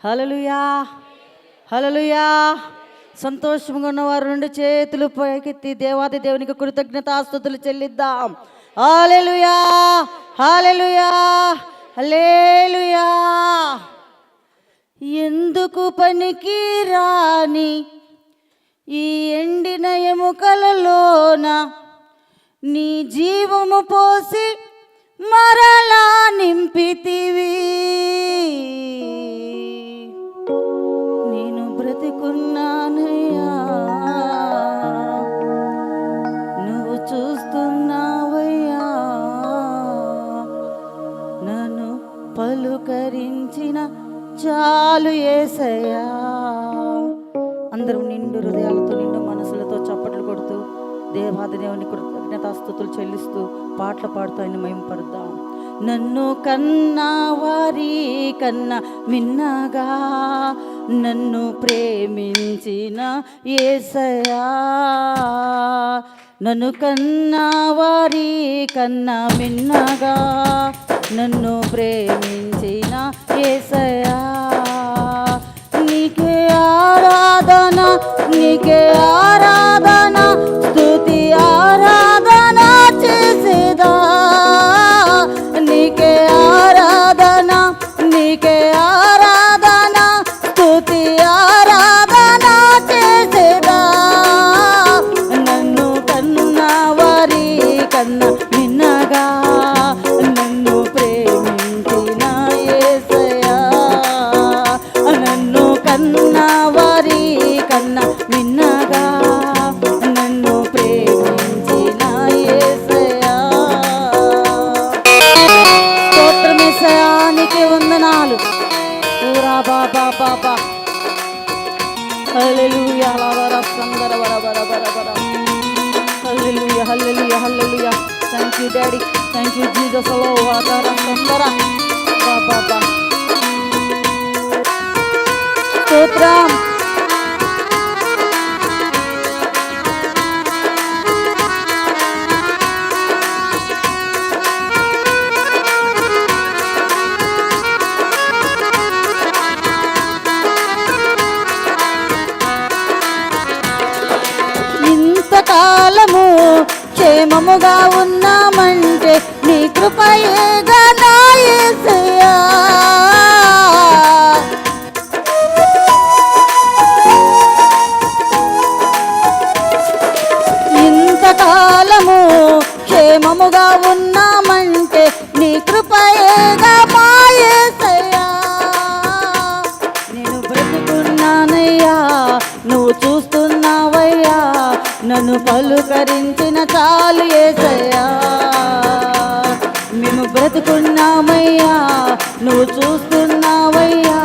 హల్లెలూయా, హల్లెలూయా. సంతోషంగా ఉన్నవారు రెండు చేతులు పైకెత్తి దేవాది దేవునికి కృతజ్ఞతాస్తుతులు చెల్లిద్దాం. హల్లెలూయా, హల్లెలూయా, హల్లెలూయా. ఎందుకు పనికి రాని ఈ ఎండిన ఎముకలలోన నీ జీవము పోసి మరలా నింపితివి. నేను బ్రతికున్నానయ్యా, నువ్వు చూస్తున్నావయ్యా, నన్ను పలుకరించిన చాలు యేసయ్యా. అందరూ నిండు హృదయాలతో నిండు మనసులతో చప్పట్లు కొడుతూ దేవాది దేవుని కృతజ్ఞతాస్తుతులు చెల్లిస్తూ పాటలు పాడుతూ ఆయన మహిమపరుద్దాం. నన్ను కన్నా వారి కన్నా మిన్నగా నన్ను ప్రేమించిన యేసయ్యా, నన్ను కన్నా వారి కన్నా మిన్నగా నన్ను ప్రేమించిన యేసయ్యా. నీకే ఆరాధన, నీకే ఆరాధన, స్తుతి ఆరాధన చేసేదా. నీకే ఆరాధన, నీకే ఆరాధన, స్తుతి ఆరాధన చేసేదా. నన్ను కన్నా వారి కన్నా మిన్నగా నన్ను ప్రేమించిన యేసయ్యా, నన్ను కన్నా వారి కన్నా మిన్నగా నన్ను ప్రేమించిన యేసయ్యా. స్తోత్రం యేసయ్యా, నీకే వందనాలు. ఊరా బాబా బాబా. హల్లెలూయా, లవర సందర వర వర వర వర. Hallelujah, hallelujah, hallelujah. Thank you daddy, thank you Jesus. లో వర సందర బాబా. స్తోత్రం. ఇంతకాలము క్షేమముగా ఉన్నామంటే నీ కృపయేగా నా యేసయ్యా. ఇంతకాలము క్షేమముగా ఉన్నామంటే నీ కృపయేగా మా యేసయ్యా. నేను బ్రతుకున్నానయ్యా, నువ్వు చూస్తున్నావయ్యా, నన్ను పలుకరించిన చాలు యేసయ్యా. మేము బ్రతుకున్నామయ్యా, నువ్వు చూస్తున్నావయ్యా,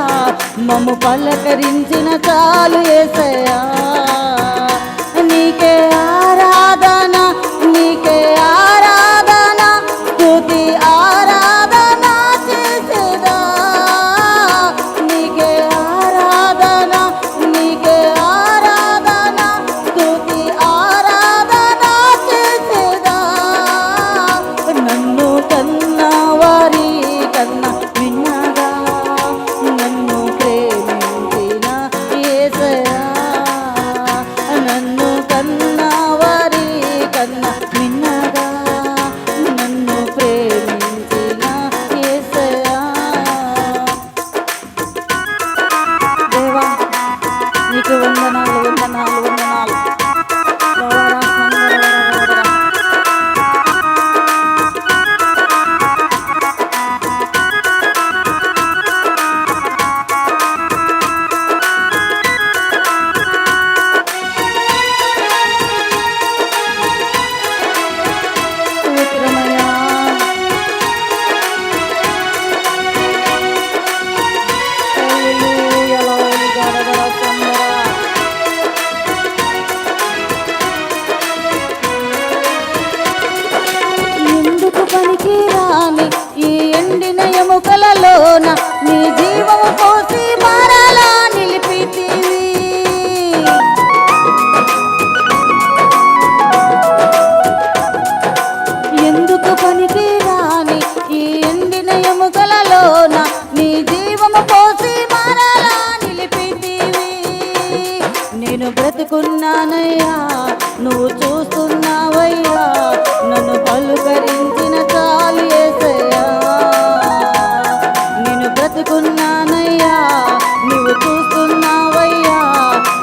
మమ్ము పలకరించిన చాలు యేసయ్యా. నీకే ఆరాధన, నీకే ఆరాధన, స్తుతి ఆరాధన చేసేదా. నీకే ఆరాధన, నీకే ఆరాధన, స్తుతి ఆరాధన చేసేదా. నన్ను కన్నా వారి కన్నా మిన్నగా నన్ను ప్రేమించిన యేసయ్యా. నువ్వు చూస్తున్నావయ్యా, నన్ను పలుకరించిన చాలు యేసయ్యా. నేను బ్రతుకున్నానయ్యా, నువ్వు చూస్తున్నావయ్యా,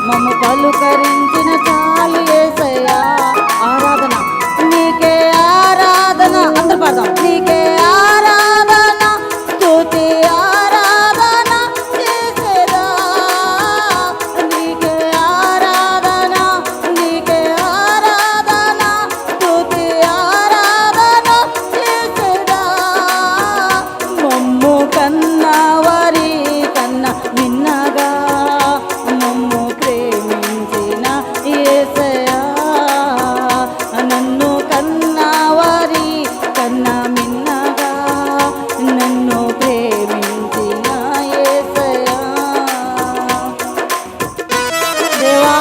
మమ్ము పలుకరించిన చాలు యేసయ్యా. ఆరాధన నీకే ఆరాధన, అందరూ పాడదాం. నీకే ఆరాధన, స్తుతి ఆరాధన చేసేదా. నీకే ఆరాధన, నీకే ఆరాధన, స్తుతి ఆరాధన చేసేదా. మమ్ము కన్నా వారి కన్నా నిన్నగా మమ్ము ప్రేమించిన యేసయ్యా. నన్ను కన్నా వారి కన్నా మిన్నగా నన్ను ప్రేమించిన యేసయ్యా. దేవా,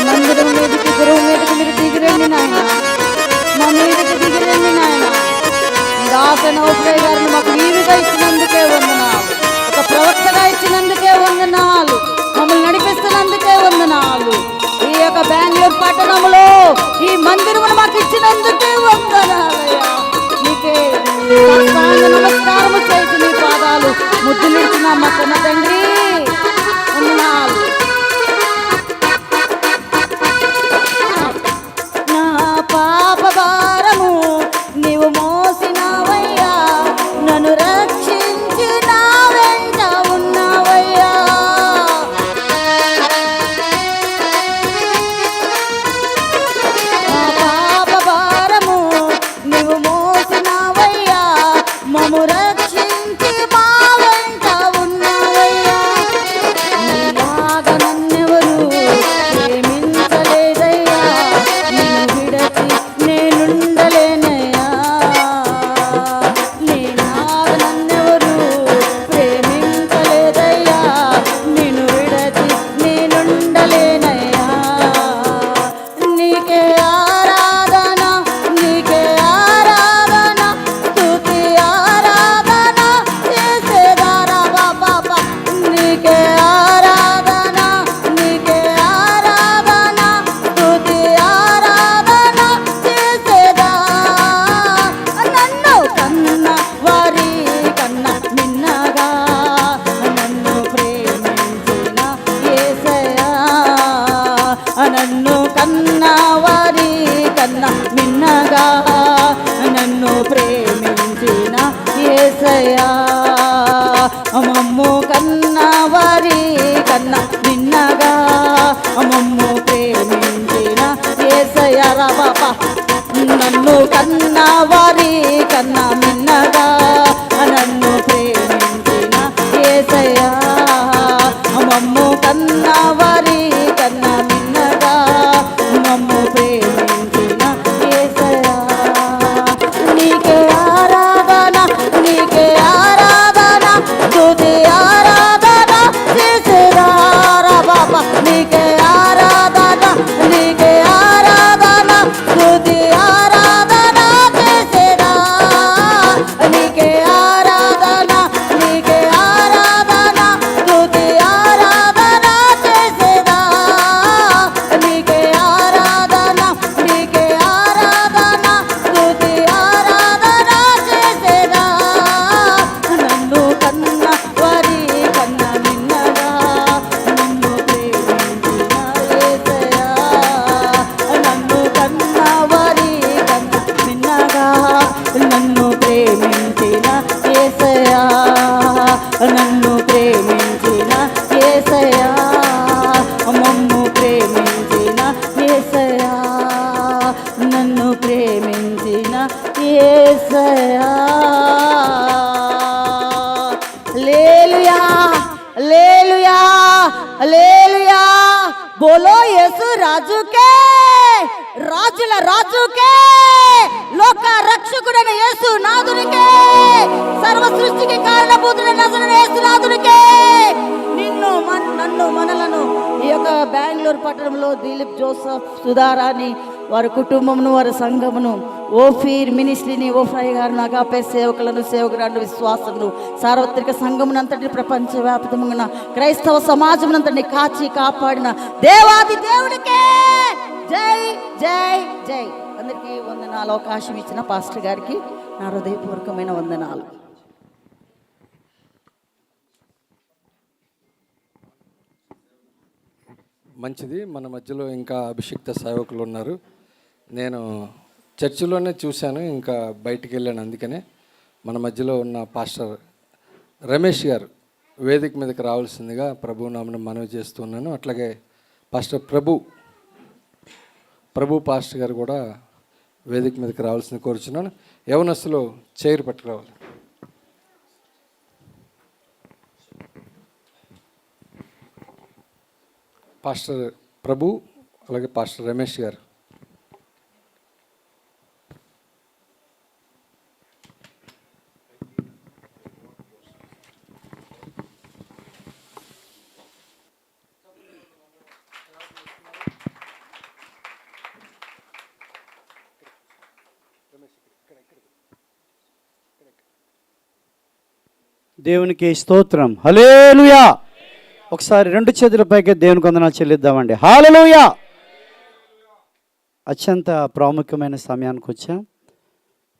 మందిరం మీదకి గురువు మీదకి మీరు దిగిరండి నాయన, మా మీదకి దిగిరండి నాయన. దాసనౌప్రయ్య గారిని మాకు వీలుగా ఇచ్చినందుకే వందనాలు, ఒక ప్రవక్తగా ఇచ్చినందుకే వందనాలు, మమ్మల్ని నడిపిస్తున్నందుకే వందనాలు. ఈ యొక్క బెంగళూరు పట్టణంలో ఈ మందిరమును మాకు ఇచ్చినందుకే వందనాలయ్యా. నీకే నమస్కారము చేసి నీ పాదాలు ముద్దులిచ్చిన మా కన్న తండ్రి వందనాలు. నా పాప భారము నీవు మోసినావయ్యా, నన్ను రక్షించి నా వెంట ఉన్నావయ్యా. నా పాప భారము నీవు మోసినావయ్యా, మమ్ము రక్షించి మా వెంట ఉన్నావయ్యా. నీలాగా నన్నెవరు ప్రేమించలేదయ్యా, నిన్ను విడచి నేనుండలేనయ్యా. నీలాగా నన్నెవరు ప్రేమించలేదయ్యా, నిన్ను విడచి నేనుండలేనయ్యా. నీకే ఆరాధన, నీకే ఆరాధన, స్తుతి ఆరాధన చేసేదారా బాబా. నీకే ఆరాధన, నీకే ఆరాధన, స్తుతి ఆరాధన చేసేదా. నన్ను కన్న వారి కన్నా మిన్నగా నన్ను ప్రేమించిన యేసయ్యా. నన్ను కన్న వారి కన్నా మిన్నగా నన్ను ప్రేమించిన యేసయ్యా. మమ్ము కన్న వారి కన్నా మిన్నగా మమ్ము ప్రేమించిన యేసయ్యా రా బాబా. నన్ను కన్న వారి కన్నా మిన్నగా నన్ను ప్రేమించిన యేసయ్యా. మమ్ము కన్న వారి కన్నా మిన్నగా మమ్ము ప్రేమించిన యేసయ్యా. నీకే ఆరాధన, నీకే ఆరాధన, స్తుతి ఆరాధన చేసేదారా బాబా. నీకే ఆరాధన, నీకే ఆరాధన, స్తుతి ఆరాధన చేసేదా. నీకే ఆరాధన, నీకే ఆరాధన, స్తుతి ఆరాధన చేసేదా. నీకే ఆరాధన, నీకే ఆరాధన, స్తుతి ఆరాధన చేసేదా. నన్ను కన్న వారి కన్నా మిన్నగా నన్ను ప్రేమించిన యేసయ్యా. నన్ను కన్న వారి కన్నా మిన్నగా నన్ను ప్రేమించిన యేసయ్యా. నన్ను ప్రేమించిన యేసయ్యా, మమ్ము ప్రేమించిన యేసయ్యా. నన్ను ప్రేమించిన యేసయ్యా. హల్లెలూయా, హల్లెలూయా, హల్లెలూయా. బోలో యేసు రాజుకే, రాజుల రాజుకే, లోక రక్షకుడైన యేసు నాథునికే, సర్వ సృష్టికి కారణభూతుడైన నజరేయుడైన యేసు నాథునికే. నన్ను మనలను ఈ యొక్క బెంగళూరు పట్టణంలో దిలీప్ జోసఫ్, సుధారాణి, వారి కుటుంబమును, వారి సంఘమును, ఓఫీర్ మినిస్ట్రీని, ఓఫ్రై గారిని, అగాపే సేవకులను, సేవకురాలను, విశ్వాసమును, సార్వత్రిక సంఘమునంతటి, ప్రపంచవ్యాప్తమున క్రైస్తవ సమాజమునంతటిని కాచి కాపాడిన దేవాది దేవుడికే జై జై జై. అందరికీ వందనాలు. అవకాశం ఇచ్చిన పాస్టర్ గారికి నా హృదయపూర్వకమైన వందనాలు. మంచిది. మన మధ్యలో ఇంకా అభిషిక్త సేవకులు ఉన్నారు. నేను చర్చిలోనే చూశాను, ఇంకా బయటికి వెళ్ళాను. అందుకనే మన మధ్యలో ఉన్న పాస్టర్ రమేష్ గారు వేదిక మీదకి రావాల్సిందిగా ప్రభు నామమున మనవి చేస్తున్నాను. అట్లాగే పాస్టర్ ప్రభు పాస్టర్ గారు కూడా వేదిక మీదకి రావాల్సింది కోరుచున్నాను. యవనస్తులు చైర్ పట్టుకురావాలి. పాస్టర్ ప్రభు అలాగే పాస్టర్ రమేష్ గారు. దేవునికి స్తోత్రం. హల్లెలూయా. ఒకసారి రెండు చేతులపైకి దేవునికి వందనాలు చెల్లిద్దామండి. హల్లెలూయా. అత్యంత ప్రాముఖ్యమైన సమయానికి వచ్చాం.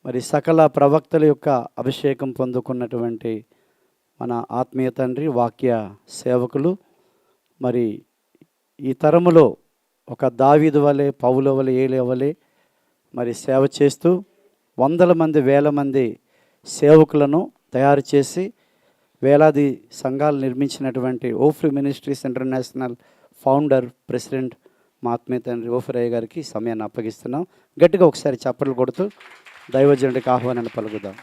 మరి సకల ప్రవక్తల యొక్క అభిషేకం పొందుకున్నటువంటి మన ఆత్మీయ తండ్రి, వాక్య సేవకులు, మరి ఈ తరములో ఒక దావీదు వలె, పౌలు వలె, ఏలే వలె మరి సేవ చేస్తూ వందల మంది, వేల మంది సేవకులను తయారు చేసి వేలాది సంఘాలు నిర్మించినటువంటి ఓఫ్రీ మినిస్ట్రీస్ ఇంటర్నేషనల్ ఫౌండర్, ప్రెసిడెంట్ మా ఆత్మీయ తండ్రి ఓఫ్రయ్య గారికి సమయాన్ని అప్పగిస్తున్నాం. గట్టిగా ఒకసారి చప్పట్లు కొడుతూ దైవజనుడికి ఆహ్వానాన్ని పలుకుదాం.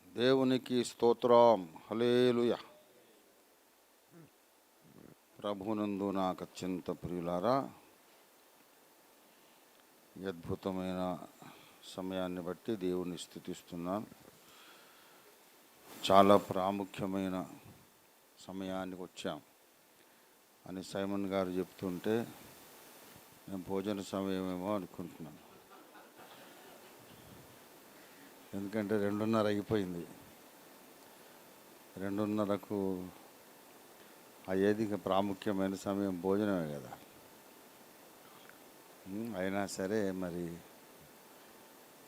దేవునికి స్తోత్రం. హల్లెలూయా. ప్రభునందు నాకు అత్యంత ప్రియులారా, ఈ అద్భుతమైన సమయాన్ని బట్టి దేవుని స్తుతిస్తున్నాను. చాలా ప్రాముఖ్యమైన సమయానికి వచ్చాం అని సైమన్ గారు చెప్తుంటే నేను భోజన సమయమేమో అనుకుంటున్నాను. ఎందుకంటే 2:30 అయిపోయింది. 2:30కు అయ్యేది ఇంకా ప్రాముఖ్యమైన సమయం భోజనమే కదా. అయినా సరే మరి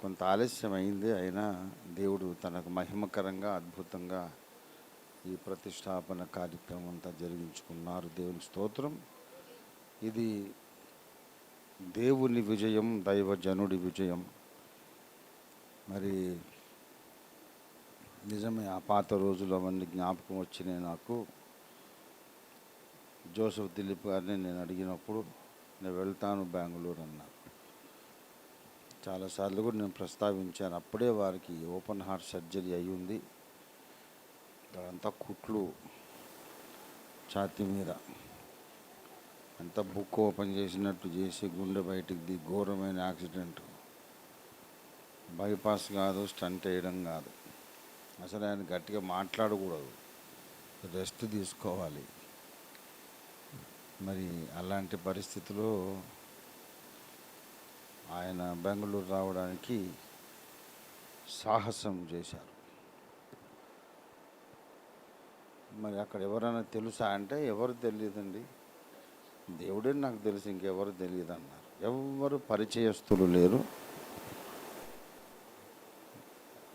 కొంత ఆలస్యం అయింది. అయినా దేవుడు తనకు మహిమకరంగా, అద్భుతంగా ఈ ప్రతిష్టాపన కార్యక్రమం అంతా జరిగించుకున్నారు. దేవుని స్తోత్రం. ఇది దేవుని విజయం, దైవజనుడి విజయం. మరి నిజమే, ఆ పాత రోజులు అవన్నీ జ్ఞాపకం వచ్చినాయి నాకు. జోసెఫ్ దిలీప్ గారిని నేను అడిగినప్పుడు నేను వెళ్తాను బెంగళూరు అన్నారు. చాలాసార్లు కూడా నేను ప్రస్తావించాను. అప్పుడే వారికి ఓపెన్ హార్ట్ సర్జరీ అయి ఉంది. అదంతా కుట్లు ఛాతీ మీద అంతా బుక్ ఓపెన్ చేసినట్టు చేసి గుండె బయటికి దిగి ఘోరమైన యాక్సిడెంట్. బైపాస్ కాదు, స్టంట్ వేయడం కాదు. అసలు ఆయన గట్టిగా మాట్లాడకూడదు, రెస్ట్ తీసుకోవాలి. మరి అలాంటి పరిస్థితిలో ఆయన బెంగళూరు రావడానికి సాహసం చేశారు. మరి అక్కడ ఎవరైనా తెలుసా అంటే ఎవరు తెలియదండి. దేవుడే నాకు తెలుసు, ఇంకెవరు తెలియదు అన్నారు. ఎవరు పరిచయస్తులు లేరు.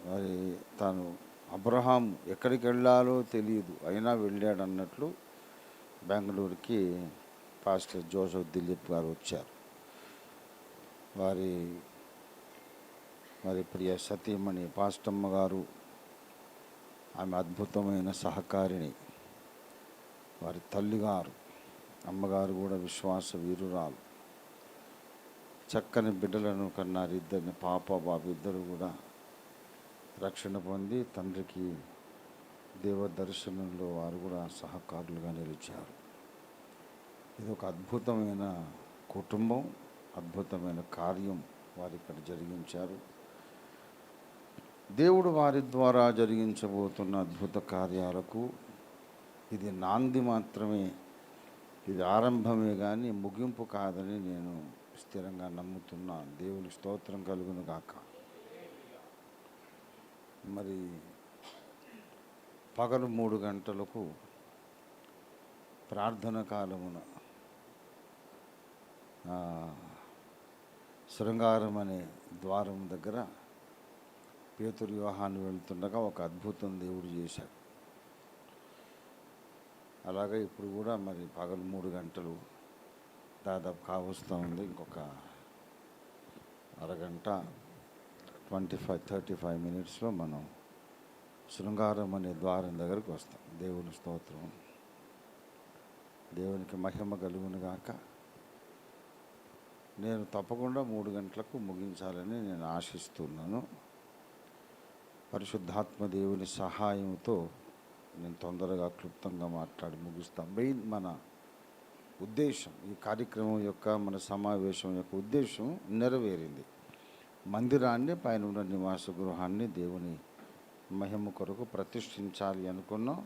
మరి తాను అబ్రహాం ఎక్కడికి వెళ్ళాలో తెలియదు, అయినా వెళ్ళాడు అన్నట్లు బెంగళూరుకి పాస్టర్ జోసెఫ్ దిలీప్ గారు వచ్చారు. మరి ప్రియ సతీమణి పాస్టమ్మ గారు, ఆమె అద్భుతమైన సహకారిణి. వారి తల్లిగారు, అమ్మగారు కూడా విశ్వాస వీరురాలు. చక్కని బిడ్డలను కన్నారు. ఇద్దరిని, పాప బాబు ఇద్దరు కూడా రక్షణ పొంది తండ్రికి దేవ దర్శనంలో వారు కూడా సహకారులుగా నిలిచారు. ఇది ఒక అద్భుతమైన కుటుంబం, అద్భుతమైన కార్యం వారు ఇక్కడ జరిగించారు. దేవుడు వారి ద్వారా జరిగించబోతున్న అద్భుత కార్యాలకు ఇది నాంది మాత్రమే, ఇది ఆరంభమే కానీ ముగింపు కాదని నేను స్థిరంగా నమ్ముతున్నా. దేవుని స్తోత్రం కలుగును గాక. మరి పగలు 3 గంటలకు ప్రార్థన కాలమున శృంగారం అనే ద్వారం దగ్గర పేతురు యోహాను వెళ్తుండగా ఒక అద్భుతం దేవుడు చేశాడు. అలాగే ఇప్పుడు కూడా మరి పగలు 3 గంటలు దాదాపు కావస్తూ ఉంది. ఇంకొక అరగంట 35 మినిట్స్లో మనం శృంగారం అనే ద్వారం దగ్గరకు వస్తాం. దేవుని స్తోత్రం, దేవునికి మహిమ కలుగును గాక. నేను తప్పకుండా 3 గంటలకు ముగించాలని నేను ఆశిస్తున్నాను. పరిశుద్ధాత్మ దేవుని సహాయంతో నేను తొందరగా క్లుప్తంగా మాట్లాడి ముగిస్తాం. మెయిన్ మన ఉద్దేశం, ఈ కార్యక్రమం యొక్క, మన సమావేశం యొక్క ఉద్దేశం నెరవేరింది. మందిరాన్ని, పైన ఉన్న నివాస గృహాన్ని దేవుని మహిమ కొరకు ప్రతిష్ఠించాలి అనుకున్నాం.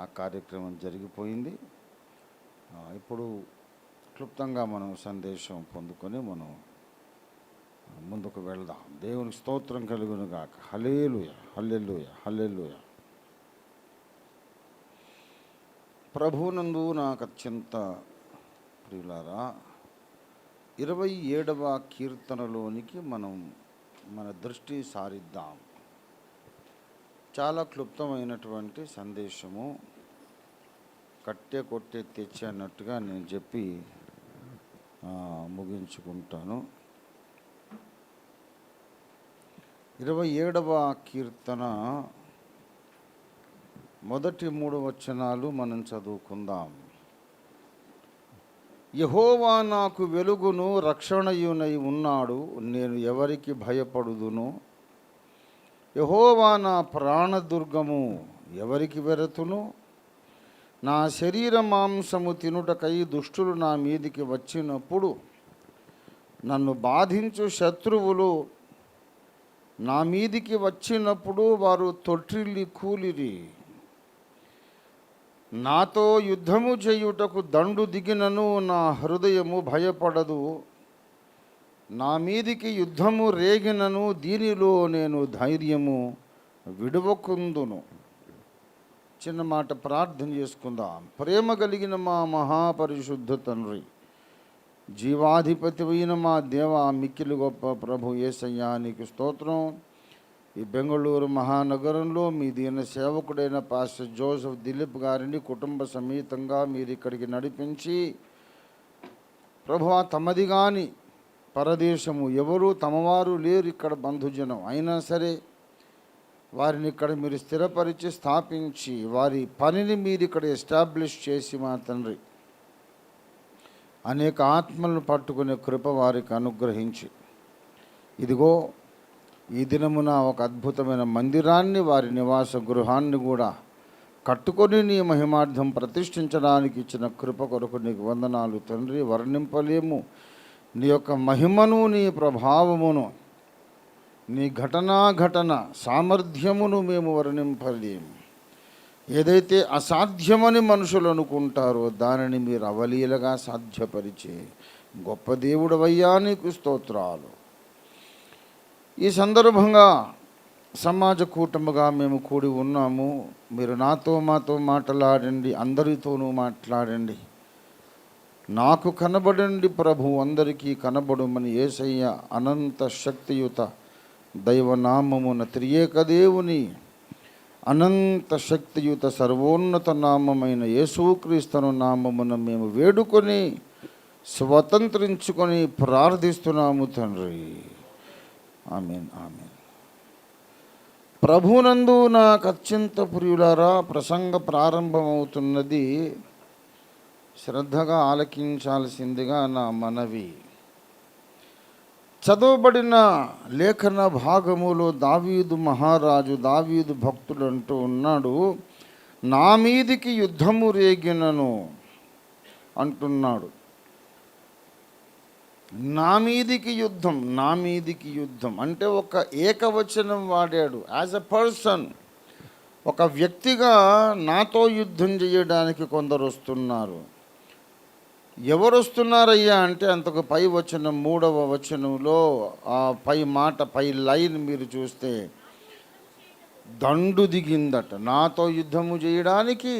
ఆ కార్యక్రమం జరిగిపోయింది. ఇప్పుడు క్లుప్తంగా మనం సందేశం పొందుకొని మనం ముందుకు వెళ్దాం. దేవుని స్తోత్రం కలుగును గాక. హల్లెలూయా, హల్లెలూయా, హల్లెలూయా. ప్రభువునందు నాకు అత్యంత ప్రియులారా, 27వ కీర్తనలోనికి మనం మన దృష్టి సారిద్దాం. చాలా క్లుప్తమైనటువంటి సందేశము, కట్టే కొట్టే తెచ్చే అన్నట్టుగా నేను చెప్పి ముగించుకుంటాను. 27వ కీర్తన మొదటి 3 వచనాలు మనం చదువుకుందాం. యెహోవా నాకు వెలుగును రక్షణయునై ఉన్నాడు, నేను ఎవరికి భయపడుదును? యెహోవా నా ప్రాణదుర్గము, ఎవరికి వెరతును? నా శరీర మాంసము తినుటకై దుష్టులు నా మీదికి వచ్చినప్పుడు, నన్ను బాధించు శత్రువులు నా మీదికి వచ్చినప్పుడు వారు తొట్టిల్లి కూలిరి. నాతో యుద్ధము చేయుటకు దండు దిగినను నా హృదయము భయపడదు. నా మీదికి యుద్ధము రేగినను దీనిలో నేను ధైర్యము విడువకుందును. చిన్న మాట ప్రార్థన చేసుకుందాం. ప్రేమ కలిగిన మా మహాపరిశుద్ధ తండ్రి, జీవాధిపతి అయిన మా దేవ, మిక్కిలి గొప్ప ప్రభు యేసయ్యా, నీకు స్తోత్రం. ఈ బెంగళూరు మహానగరంలో మీ దీన సేవకుడైన పాస్టర్ జోసెఫ్ దిలీప్ గారిని కుటుంబ సమేతంగా మీరు ఇక్కడికి నడిపించి, ప్రభువా, తమది కాని పరదేశము ఎవరు తమవారు లేరు ఇక్కడ బంధుజనం, అయినా సరే వారిని ఇక్కడ మీరు స్థిరపరిచి స్థాపించి వారి పనిని మీరు ఇక్కడ ఎస్టాబ్లిష్ చేసి మా తండ్రి అనేక ఆత్మలను పట్టుకునే కృప వారికి అనుగ్రహించి, ఇదిగో ఈ దినమున ఒక అద్భుతమైన మందిరాన్ని, వారి నివాస గృహాన్ని కూడా కట్టుకొని నీ మహిమార్థం ప్రతిష్ఠించడానికి ఇచ్చిన కృప కొరకు నీకు వందనాలు తండ్రి. వర్ణింపలేము నీ యొక్క మహిమను, నీ ప్రభావమును, నీ ఘటన సామర్థ్యమును మేము వర్ణింపలేము. ఏదైతే అసాధ్యమని మనుషులు అనుకుంటారో దానిని మీరు అవలీలగా సాధ్యపరిచే గొప్ప దేవుడవయ్యా, నీకు స్తోత్రాలు. ఈ సందర్భంగా సమాజ కూటముగా మేము కూడి ఉన్నాము. మీరు మాతో మాట్లాడండి, అందరితోనూ మాట్లాడండి. నాకు కనబడండి ప్రభు, అందరికీ కనబడుమని యేసయ్య అనంత శక్తియుత దైవనామమున త్రియేక దేవుని అనంత శక్తియుత సర్వోన్నత నామమైన యేసుక్రీస్తును నామమున మేము వేడుకొని స్వతంత్రించుకొని ప్రార్థిస్తున్నాము తండ్రి. ఆమేన్, ఆమేన్. ప్రభునందు నాకు అత్యంత ప్రియులారా, ప్రసంగ ప్రారంభమవుతున్నది. శ్రద్ధగా ఆలకించాల్సిందిగా నా మనవి. చదవబడిన లేఖన భాగములో దావీదు మహారాజు, దావీదు భక్తుడు అంటూ ఉన్నాడు, నా మీదికి యుద్ధము రేగినను అంటున్నాడు. నా మీదికి యుద్ధం, నా మీదికి యుద్ధం అంటే ఒక ఏకవచనం వాడాడు. యాజ్ ఎ పర్సన్, ఒక వ్యక్తిగా నాతో యుద్ధం చేయడానికి కొందరు వస్తున్నారు. ఎవరు వస్తున్నారయ్యా అంటే అంతకు పై వచనం, 3వ వచనంలో ఆ పై మాట, పై లైన్ మీరు చూస్తే దండు దిగిందట. నాతో యుద్ధము చేయడానికి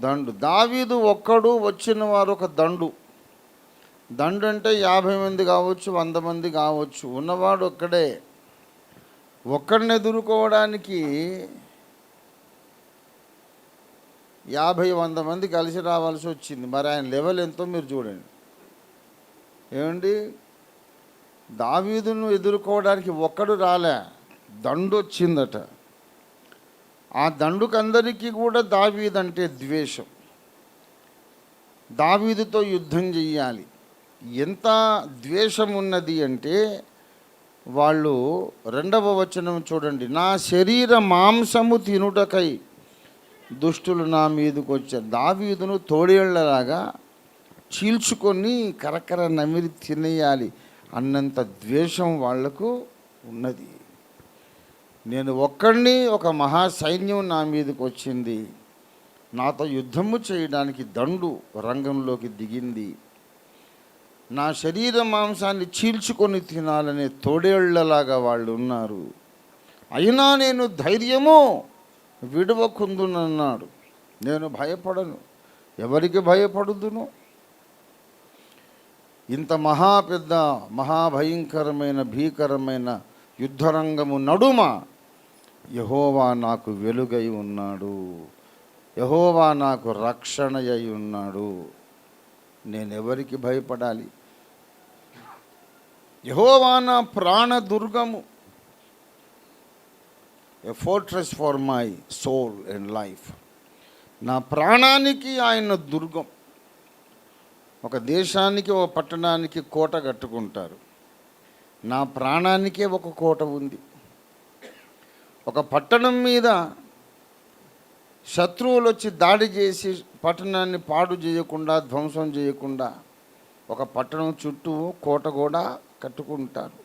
దండు. దావీదు ఒక్కడు, వచ్చిన వారు ఒక దండు. దండు అంటే 50 మంది కావచ్చు, 100 మంది కావచ్చు, ఉన్నవాడు ఒక్కడే. ఒక్కడిని ఎదుర్కోవడానికి 50-100 మంది కలిసి రావాల్సి వచ్చింది. మరి ఆయన లెవెల్ ఎంతో మీరు చూడండి. ఏమండి, దావీదును ఎదుర్కోవడానికి ఒక్కడు రాలే, దండు వచ్చిందట. ఆ దండుకందరికీ కూడా దావీదంటే ద్వేషం. దావీదుతో యుద్ధం చెయ్యాలి. ఎంత ద్వేషం ఉన్నది అంటే వాళ్ళు 2వ వచనం చూడండి, నా శరీర మాంసము తినుటకై దుష్టులు నా మీదకి వచ్చారు. దావీదును తోడేళ్లలాగా చీల్చుకొని కరకర నమిరి తినేయాలి అన్నంత ద్వేషం వాళ్లకు ఉన్నది. నేను ఒక్కడిని, ఒక మహా సైన్యం నా మీదకి వచ్చింది, నాతో యుద్ధము చేయడానికి దండు రంగంలోకి దిగింది. నా శరీర మాంసాన్ని చీల్చుకొని తినాలనే తోడేళ్లలాగా వాళ్ళు ఉన్నారు. అయినా నేను ధైర్యము విడవకుందునన్నాడు. నేను భయపడను. ఎవరికి భయపడుదును? ఇంత పెద్ద మహాభయంకరమైన భీకరమైన యుద్ధరంగము నడుమ యెహోవా నాకు వెలుగై ఉన్నాడు, యెహోవా నాకు రక్షణ అయి ఉన్నాడు. నేనెవరికి భయపడాలి? యెహోవా నా ప్రాణదుర్గము, a fortress for my soul and life. నా ప్రాణానికి ఆయన దుర్గం. ఒక దేశానికి, ఒక పట్టణానికి కోట కట్టుకుంటారు. నా ప్రాణానికే ఒక కోట ఉంది. ఒక పట్టణం మీద శత్రువులు వచ్చి దాడి చేసి పట్టణాన్ని పాడు చేయకుండా, ధ్వంసం చేయకుండా ఒక పట్టణం చుట్టూ కోట కూడా కట్టుకుంటారు.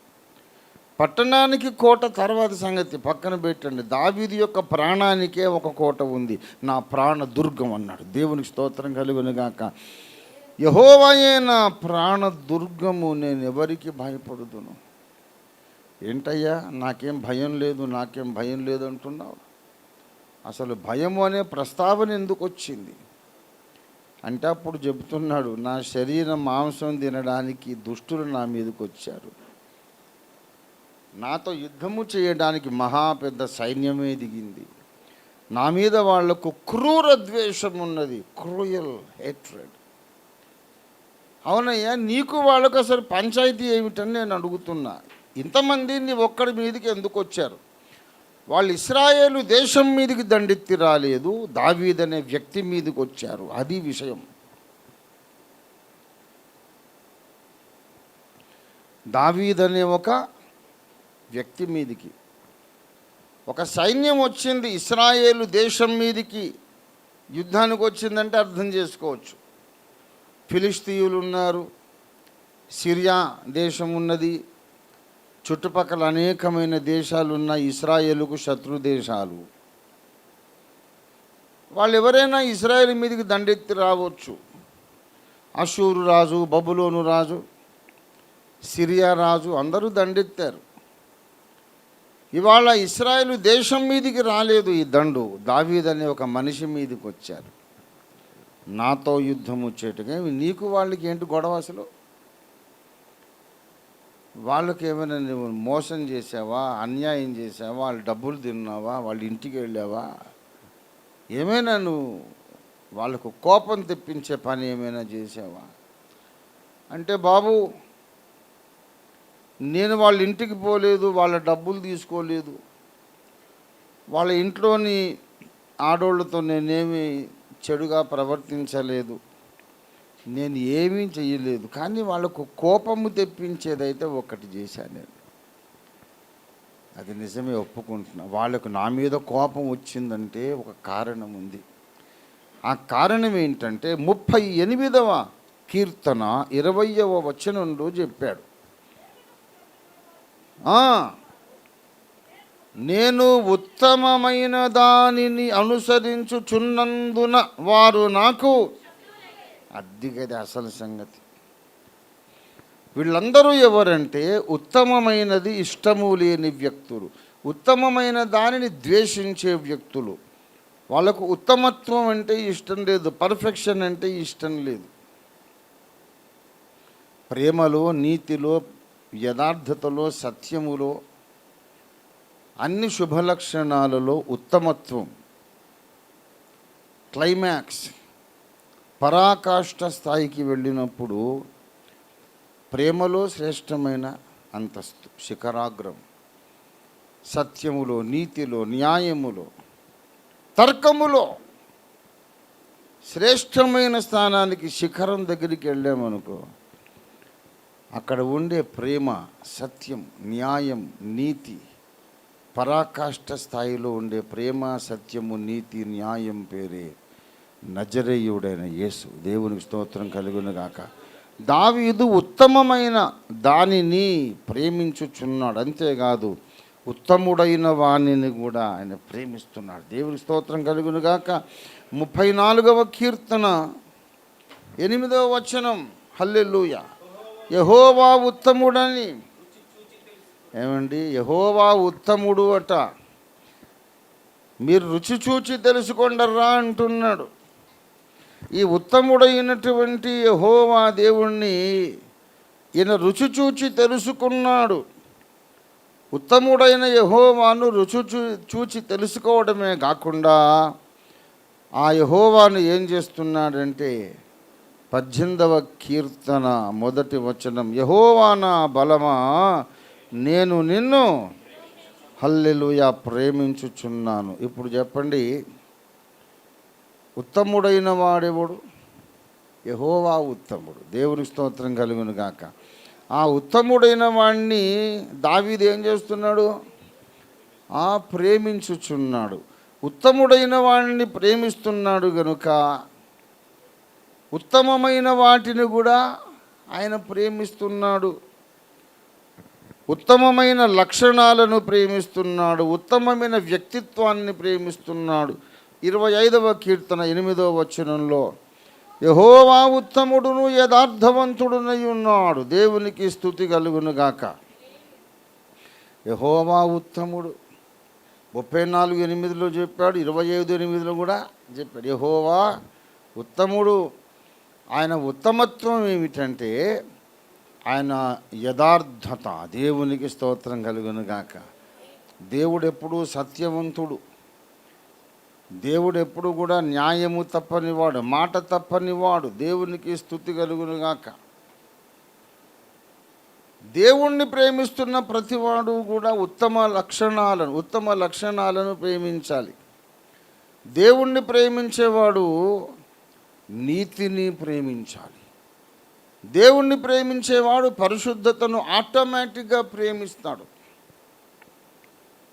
పట్టణానికి కోట తర్వాత సంగతి పక్కన పెట్టండి. దావీదు యొక్క ప్రాణానికే ఒక కోట ఉంది. నా ప్రాణ దుర్గం అన్నాడు. దేవునికి స్తోత్రం కలుగును గాక. యెహోవాయే నా ప్రాణ దుర్గము, నేను ఎవరికి భయపడుదును. ఏంటయ్యా, నాకేం భయం లేదు, నాకేం భయం లేదు అంటున్నావు? అసలు భయము అనే ప్రస్తావన ఎందుకు వచ్చింది అంటే అప్పుడు చెబుతున్నాడు, నా శరీరం మాంసం తినడానికి దుష్టులు నా మీదకి వచ్చారు. నాతో యుద్ధము చేయడానికి పెద్ద సైన్యమే దిగింది. నా మీద వాళ్లకు క్రూర ద్వేషం ఉన్నది, క్రూయల్ హేట్రెడ్. అవునయ్యా, నీకు వాళ్ళకు అసలు పంచాయతీ ఏమిటని నేను అడుగుతున్నా. ఇంతమందిని ఒక్కడి మీదకి ఎందుకు వచ్చారు? వాళ్ళు ఇశ్రాయేలు దేశం మీదకి దండెత్తి రాలేదు, దావీదు అనే వ్యక్తి మీదకి వచ్చారు. అది విషయం. దావీదు అనే ఒక వ్యక్తి మీదికి ఒక సైన్యం వచ్చింది. ఇశ్రాయేలు దేశం మీదికి యుద్ధానికి వచ్చిందంటే అర్థం చేసుకోవచ్చు. ఫిలిస్తీయులు ఉన్నారు, సిరియా దేశం ఉన్నది, చుట్టుపక్కల అనేకమైన దేశాలు ఉన్నాయి. ఇశ్రాయేలుకు శత్రు దేశాలు. వాళ్ళు ఎవరైనా ఇశ్రాయేలు మీదకి దండెత్తి రావచ్చు. అషూరు రాజు, బబులోను రాజు, సిరియా రాజు అందరూ దండెత్తారు. ఇవాళ ఇశ్రాయేలు దేశం మీదికి రాలేదు ఈ దండు, దావీదు అనే ఒక మనిషి మీదకి వచ్చారు. నాతో యుద్ధం వచ్చేట్టుగా. నీకు వాళ్ళకి ఏంటి గొడవ? అసలు వాళ్ళకి ఏమైనా నువ్వు మోసం చేసావా, అన్యాయం చేసావా, వాళ్ళ డబ్బులు తిన్నావా, వాళ్ళ ఇంటికి వెళ్ళావా, ఏమైనా నువ్వు వాళ్ళకు కోపం తెప్పించే పని ఏమైనా చేసావా అంటే, బాబు నేను వాళ్ళ ఇంటికి పోలేదు, వాళ్ళ డబ్బులు తీసుకోలేదు, వాళ్ళ ఇంట్లోని ఆడోళ్ళతో నేనేమి చెడుగా ప్రవర్తించలేదు, నేను ఏమీ చెయ్యలేదు, కానీ వాళ్ళకు కోపము తెప్పించేదైతే ఒకటి చేశాను నేను. అది నిజమే, ఒప్పుకుంటున్నా. వాళ్ళకు నా మీద కోపం వచ్చిందంటే ఒక కారణం ఉంది. ఆ కారణం ఏంటంటే 38వ కీర్తన 20వ వచనంలో చెప్పాడు, నేను ఉత్తమమైన దానిని అనుసరించుచున్నందున వారు నాకు అద్దిగది అసలు సంగతి. వీళ్ళందరూ ఎవరంటే ఉత్తమమైనది ఇష్టము లేని వ్యక్తులు, ఉత్తమమైన దానిని ద్వేషించే వ్యక్తులు. వాళ్ళకు ఉత్తమత్వం అంటే ఇష్టం లేదు, పర్ఫెక్షన్ అంటే ఇష్టం లేదు. ప్రేమలో, నీతిలో, యథార్థతలో, సత్యములో, అన్ని శుభలక్షణాలలో ఉత్తమత్వం, క్లైమాక్స్, పరాకాష్ఠ స్థాయికి వెళ్ళినప్పుడు ప్రేమలో శ్రేష్టమైన అంతస్తు, శిఖరాగ్రం, సత్యములో, నీతిలో, న్యాయములో, తర్కములో శ్రేష్టమైన స్థానానికి, శిఖరం దగ్గరికి వెళ్ళామనుకో, అక్కడ ఉండే ప్రేమ, సత్యం, న్యాయం, నీతి, పరాకాష్ఠ స్థాయిలో ఉండే ప్రేమ, సత్యము, నీతి, న్యాయం పేరే నజరేయుడైన యేసు. దేవునికి స్తోత్రం కలుగునుగాక. దావీదు ఉత్తమమైన దానిని ప్రేమించుచున్నాడు, అంతేకాదు ఉత్తముడైన వాణిని కూడా ఆయన ప్రేమిస్తున్నాడు. దేవునికి స్తోత్రం కలుగునుగాక. 34వ కీర్తన 8వ వచనం, హల్లెలూయా. యెహోవా ఉత్తముడని, ఏమండి, యెహోవా ఉత్తముడు అట, మీరు రుచి చూచి తెలుసుకొండర్రా అంటున్నాడు. ఈ ఉత్తముడైనటువంటి యెహోవా దేవుణ్ణి ఈయన రుచి చూచి తెలుసుకున్నాడు. ఉత్తముడైన యెహోవాను రుచి చూచి తెలుసుకోవడమే కాకుండా ఆ యెహోవాను ఏం చేస్తున్నాడంటే 18వ కీర్తన 1వ వచనం, యెహోవా నా బలమా నేను నిన్ను హల్లెలూయా ప్రేమించుచున్నాను. ఇప్పుడు చెప్పండి, ఉత్తముడైన వాడెవడు? యెహోవా ఉత్తముడు. దేవుని స్తోత్రం కలుగును గాక. ఆ ఉత్తముడైన వాడిని దావీదు ఏం చేస్తున్నాడు? ప్రేమించుచున్నాడు. ఉత్తముడైన వాడిని ప్రేమిస్తున్నాడు గనుక ఉత్తమమైన వాటిని కూడా ఆయన ప్రేమిస్తున్నాడు. ఉత్తమమైన లక్షణాలను ప్రేమిస్తున్నాడు, ఉత్తమమైన వ్యక్తిత్వాన్ని ప్రేమిస్తున్నాడు. 25వ కీర్తన 8వ వచనంలో, యెహోవా ఉత్తముడును యథార్థవంతుడునై ఉన్నాడు. దేవునికి స్తుతి కలుగునుగాక. యెహోవా ఉత్తముడు 34:8లో చెప్పాడు, 25:8లో కూడా చెప్పాడు. యెహోవా ఉత్తముడు. ఆయన ఉత్తమత్వం ఏమిటంటే ఆయన యథార్థత. దేవునికి స్తోత్రం కలుగునుగాక. దేవుడు ఎప్పుడూ సత్యవంతుడు, దేవుడు ఎప్పుడు కూడా న్యాయము తప్పనివాడు, మాట తప్పనివాడు. దేవునికి స్తుతి కలుగునుగాక. దేవుణ్ణి ప్రేమిస్తున్న ప్రతివాడు కూడా ఉత్తమ లక్షణాలను ప్రేమించాలి. దేవుణ్ణి ప్రేమించేవాడు నీతిని ప్రేమించాలి. దేవుణ్ణి ప్రేమించేవాడు పరిశుద్ధతను ఆటోమేటిక్గా ప్రేమిస్తాడు.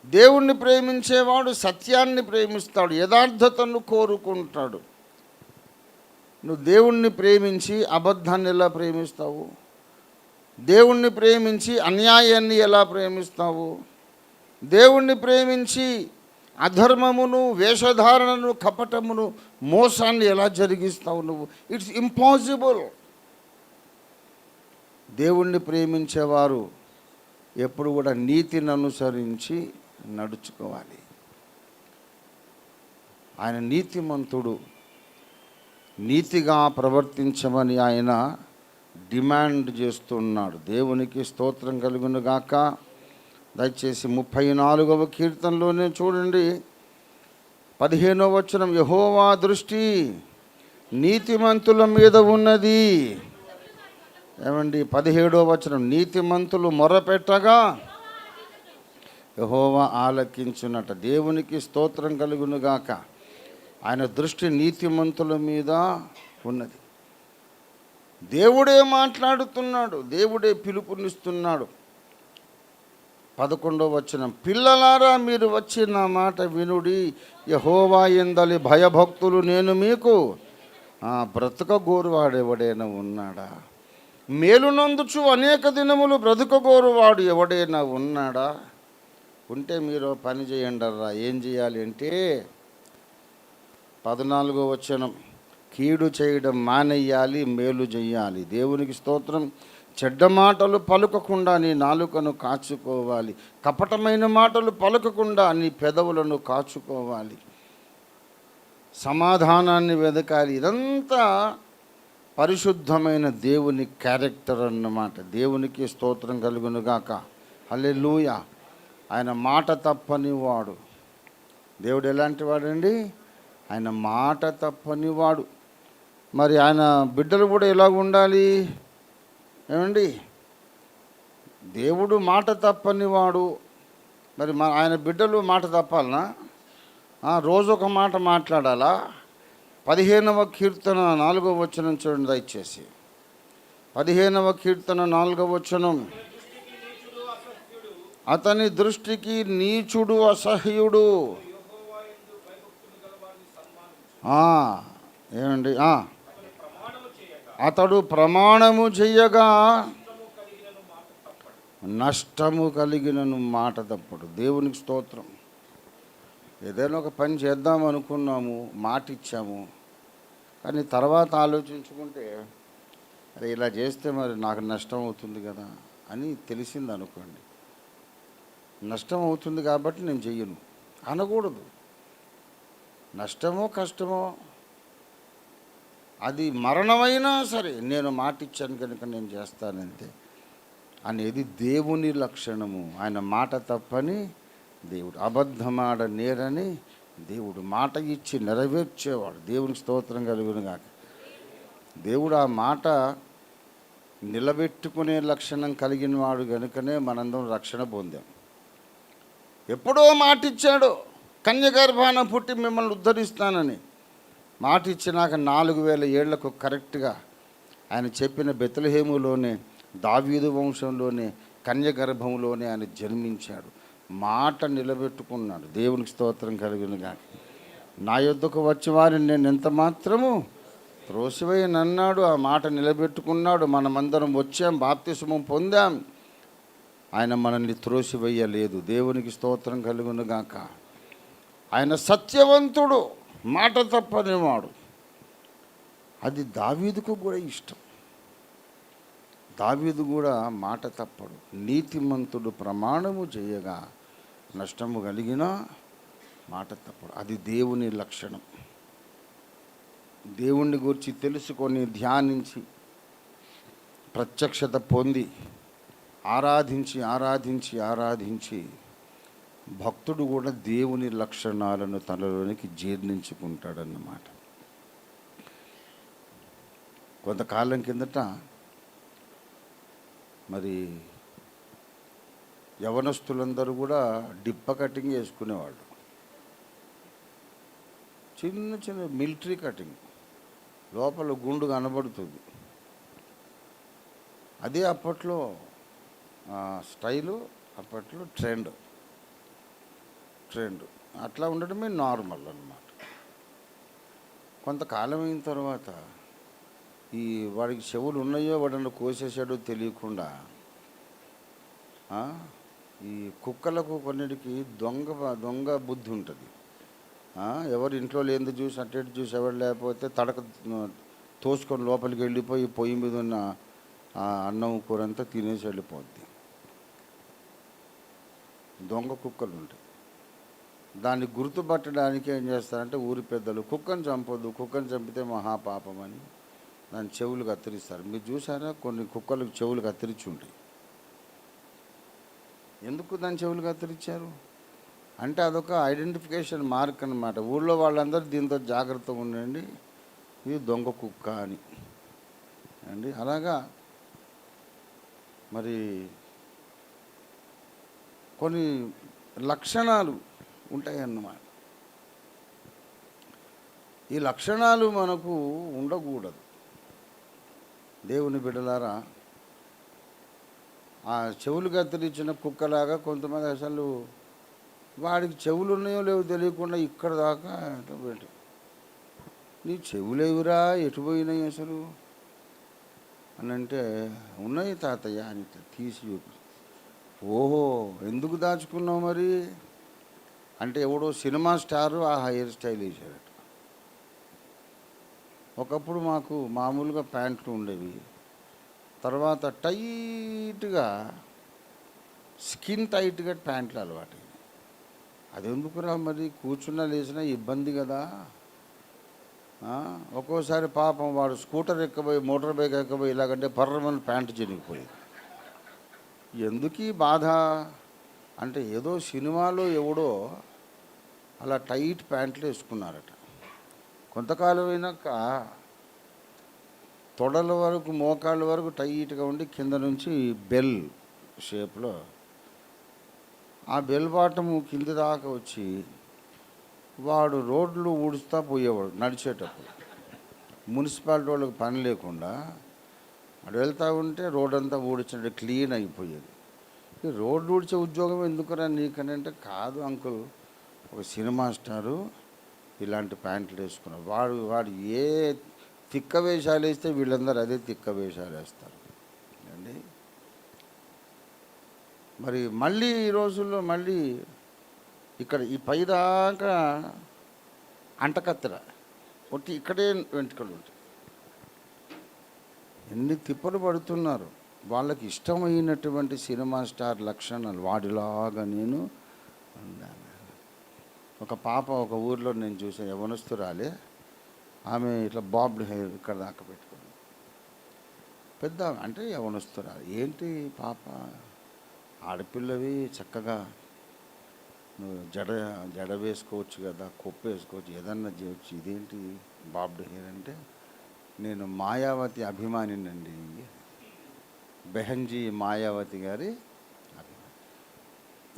దేవుణ్ణి ప్రేమించేవాడు సత్యాన్ని ప్రేమిస్తాడు, యథార్థతను కోరుకుంటాడు. నువ్వు దేవుణ్ణి ప్రేమించి అబద్ధాన్ని ఎలా ప్రేమిస్తావు? దేవుణ్ణి ప్రేమించి అన్యాయాన్ని ఎలా ప్రేమిస్తావు? దేవుణ్ణి ప్రేమించి అధర్మమును, వేషధారణను, కపటమును, మోసాన్ని ఎలా జరిగిస్తావు నువ్వు? It's impossible. దేవుణ్ణి ప్రేమించేవారు ఎప్పుడు కూడా నీతిని అనుసరించి నడుచుకోవాలి. ఆయన నీతిమంతుడు. నీతిగా ప్రవర్తించమని ఆయన డిమాండ్ చేస్తున్నాడు. దేవునికి స్తోత్రం కలుగునుగాక. దయచేసి 34వ కీర్తనలోనే చూడండి, 15వ వచనం, యెహోవా దృష్టి నీతిమంతుల మీద ఉన్నది. ఏమండి, 17వ వచనం, నీతిమంతులు మొరపెట్టగా యెహోవా ఆలకించునట. దేవునికి స్తోత్రం కలుగునుగాక. ఆయన దృష్టి నీతిమంతుల మీద ఉన్నది. దేవుడే మాట్లాడుతున్నాడు, దేవుడే పిలుపునిస్తున్నాడు. 11వ వచనం, పిల్లలారా మీరు వచ్చి నా మాట వినుడి, యెహోవా యందలి భయభక్తులు నేను మీకు బ్రతకగోరువాడు ఎవడైనా ఉన్నాడా? మేలునందుచు అనేక దినములు బ్రతకగోరువాడు ఎవడైనా ఉన్నాడా? ఉంటే మీరు పని చేయండర్రా. ఏం చేయాలి అంటే 14వ వచనం, కీడు చేయడం మానేయాలి, మేలు చేయాలి. దేవునికి స్తోత్రం. చెడ్డ మాటలు పలుకకుండా నీ నాలుకను కాచుకోవాలి, కపటమైన మాటలు పలుకకుండా నీ పెదవులను కాచుకోవాలి, సమాధానాన్ని వెదకాలి. ఇదంతా పరిశుద్ధమైన దేవుని క్యారెక్టర్ అన్నమాట. దేవునికి స్తోత్రం కలుగునుగాక. హల్లెలూయా. ఆయన మాట తప్పని వాడు. దేవుడు ఎలాంటి వాడండి? ఆయన మాట తప్పని వాడు. మరి ఆయన బిడ్డలు కూడా ఎలా ఉండాలి ఏమండి? దేవుడు మాట తప్పని వాడు. మరి ఆయన బిడ్డలు మాట తప్పాలనా? రోజు ఒక మాట మాట్లాడాలా? 15వ కీర్తన 4వ వచనం చూడండి దయచేసి. 15వ కీర్తన 4వ వచనం, అతని దృష్టికి నీచుడు అసహ్యుడు. ఏమండి? అతడు ప్రమాణము చెయ్యగా నష్టము కలిగినను మాట తప్పడు. దేవునికి స్తోత్రం. ఏదైనా ఒక పని చేద్దాం అనుకున్నాము, మాట ఇచ్చాము, కానీ తర్వాత ఆలోచించుకుంటే అరే ఇలా చేస్తే మరి నాకు నష్టం అవుతుంది కదా అని తెలిసింది అనుకోండి. నష్టం అవుతుంది కాబట్టి నేను చెయ్యను అనకూడదు. నష్టమో కష్టమో అది మరణమైనా సరే నేను మాట ఇచ్చాను కనుక నేను చేస్తానంతే అనేది దేవుని లక్షణము. ఆయన మాట తప్పని దేవుడు, అబద్ధమాడ నేరని దేవుడు, మాట ఇచ్చి నెరవేర్చేవాడు. దేవునికి స్తోత్రం కలుగునుగాక. దేవుడు ఆ మాట నిలబెట్టుకునే లక్షణం కలిగిన వాడు కనుకనే మనందరం రక్షణ పొందాం. ఎప్పుడో మాట ఇచ్చాడు, కన్యగర్భాన పుట్టి మిమ్మల్ని ఉద్ధరిస్తానని మాట ఇచ్చినాక 4000 ఏళ్లకు కరెక్ట్గా ఆయన చెప్పిన బెత్లెహేములోనే, దావీదు వంశంలోనే, కన్యగర్భంలోనే ఆయన జన్మించాడు. మాట నిలబెట్టుకున్నాడు. దేవునికి స్తోత్రం కలుగునుగా. నా యొద్దకు వచ్చి వారిని నేను ఎంత మాత్రము త్రోసివేయనన్నాడు. ఆ మాట నిలబెట్టుకున్నాడు. మనమందరం వచ్చాం, బాప్తిస్మం పొందాం. ఆయన మనల్ని త్రోసివేయలేదు. దేవునికి స్తోత్రం కలుగునుగాక. ఆయన సత్యవంతుడు, మాట తప్పనివాడు. అది దావీదుకు కూడా ఇష్టం. దావీదు కూడా మాట తప్పడు. నీతిమంతుడు ప్రమాణము చేయగా నష్టము కలిగినా మాట తప్పడు. అది దేవుని లక్షణం. దేవుణ్ణి గురించి తెలుసుకొని ధ్యానించి ప్రత్యక్షత పొంది ఆరాధించి ఆరాధించి ఆరాధించి భక్తుడు కూడా దేవుని లక్షణాలను తనలోనికి జీర్ణించుకుంటాడన్నమాట. కొంతకాలం కిందట మరి యవనస్తులందరూ కూడా డిప్ప కటింగ్ వేసుకునేవాళ్ళు. చిన్న చిన్న మిలిటరీ కటింగ్, లోపల గుండు కనబడుతుంది. అదే అప్పట్లో స్టైలు, అప్పట్లో ట్రెండ్ అట్లా ఉండడమే నార్మల్ అన్నమాట. కొంతకాలం అయిన తర్వాత ఈ వాడికి చెవులు ఉన్నాయో వాడನ್ನು కోసేసాడో తెలియకుండా ఈ కుక్కలకు కొన్నిటికి దొంగ బుద్ధి ఉంటుంది. ఎవరు ఇంట్లో లేనిది చూసి అట్టేటి చూసి ఎవరు లేకపోతే తడక తోసుకొని లోపలికి వెళ్ళిపోయి పొయ్యి మీద ఉన్న అన్నం కూర అంతా తినేసి వెళ్ళిపోద్ది. దొంగ కుక్కలు ఉంటాయి. దాన్ని గుర్తుపట్టడానికి ఏం చేస్తారంటే ఊరి పెద్దలు కుక్కను చంపొద్దు, కుక్కను చంపితే మహాపాపం అని దాని చెవులు కత్తిరిస్తారు. మీరు చూసారా? కొన్ని కుక్కలకు చెవులు కత్తిరించి ఉంటాయి. ఎందుకు దాని చెవులు కత్తిరించారు అంటే అదొక ఐడెంటిఫికేషన్ మార్క్ అన్నమాట. ఊళ్ళో వాళ్ళందరూ దీంతో జాగ్రత్తగా ఉండండి, ఇది దొంగ కుక్క అని అండి. అలాగా మరి కొన్ని లక్షణాలు ఉంటాయన్నమాట. ఈ లక్షణాలు మనకు ఉండకూడదు. దేవుని బిడ్డలారా, ఆ చెవులు కత్తిరించిన కుక్కలాగా కొంతమంది అసలు వాడికి చెవులు ఉన్నాయో లేవో తెలియకుండా ఇక్కడ దాకా ఇట్లా పెట్టి, నీ చెవులేవురా ఎటు పోయినాయి అసలు అని అంటే, ఉన్నాయి తాతయ్య అని ఇట్లా తీసి చూపి, ఓహో ఎందుకు దాచుకున్నావు మరి అంటే, ఎవడో సినిమా స్టారు ఆ హెయిర్ స్టైల్ వేసాడట. ఒకప్పుడు మాకు మామూలుగా ప్యాంట్లు ఉండేవి, తర్వాత టైట్గా స్కిన్ టైట్గా ప్యాంట్లు అలవాటు. అది ఎందుకురా మరి, కూర్చున్నా లేచినా ఇబ్బంది కదా. ఒక్కోసారి పాపం వాడు స్కూటర్ ఎక్కబోయి మోటార్ బైక్ ఎక్కబోయి ఇలాగంటే పర్రమని ప్యాంటు చినిగిపోయింది. ఎందుకు ఈ బాధ అంటే, ఏదో సినిమాలో ఎవడో అలా టైట్ ప్యాంట్లు వేసుకున్నారట. కొంతకాలం అయినాక తొడల వరకు మోకాళ్ళ వరకు టైట్గా ఉండి కింద నుంచి బెల్ షేప్లో ఆ బెల్ బాటము కింది దాకా వచ్చి వాడు రోడ్లు ఊడుస్తూ పోయేవాడు నడిచేటప్పుడు. మున్సిపాలిటీ వాళ్ళకి పని లేకుండా వాడు వెళ్తూ ఉంటే రోడ్ అంతా ఊడ్చినట్టు క్లీన్ అయిపోయేది. ఈ రోడ్లు ఊడ్చే ఉద్యోగం ఎందుకురా నీకని అంటే, కాదు అంకుల్, ఒక సినిమా స్టారు ఇలాంటి ప్యాంట్లు వేసుకున్నాడు. వాడు ఏ తిక్క వేషాలు వేస్తే వీళ్ళందరూ అదే తిక్క వేషాలు వేస్తారు అండి. మరి మళ్ళీ ఈ రోజుల్లో మళ్ళీ ఇక్కడ ఈ పైదాకా అంటకత్తెర ఒట్టి ఇక్కడే వెంట్రుకలు ఉంటాయి. ఎన్ని తిప్పలు పడుతున్నారు. వాళ్ళకి ఇష్టమైనటువంటి సినిమా స్టార్ లక్షణాలు వాడిలాగా నేను ఉన్నాను. ఒక పాప ఒక ఊర్లో నేను చూసాను, యవనస్తురాలే, ఆమె ఇట్లా బాబ్డ్ హెయిర్ ఇక్కడ దాకా పెట్టుకుంది. పెద్ద అంటే యవనస్తురాలు. ఏంటి పాప, ఆడపిల్లవి చక్కగా నువ్వు జడ వేసుకోవచ్చు కదా, కొప్పు వేసుకోవచ్చు, ఏదన్నా చేయవచ్చు, ఇదేంటి బాబ్డ్ హెయిర్ అంటే, నేను మాయావతి అభిమానినండి, బెహన్జీ మాయావతి గారి అభిమాని.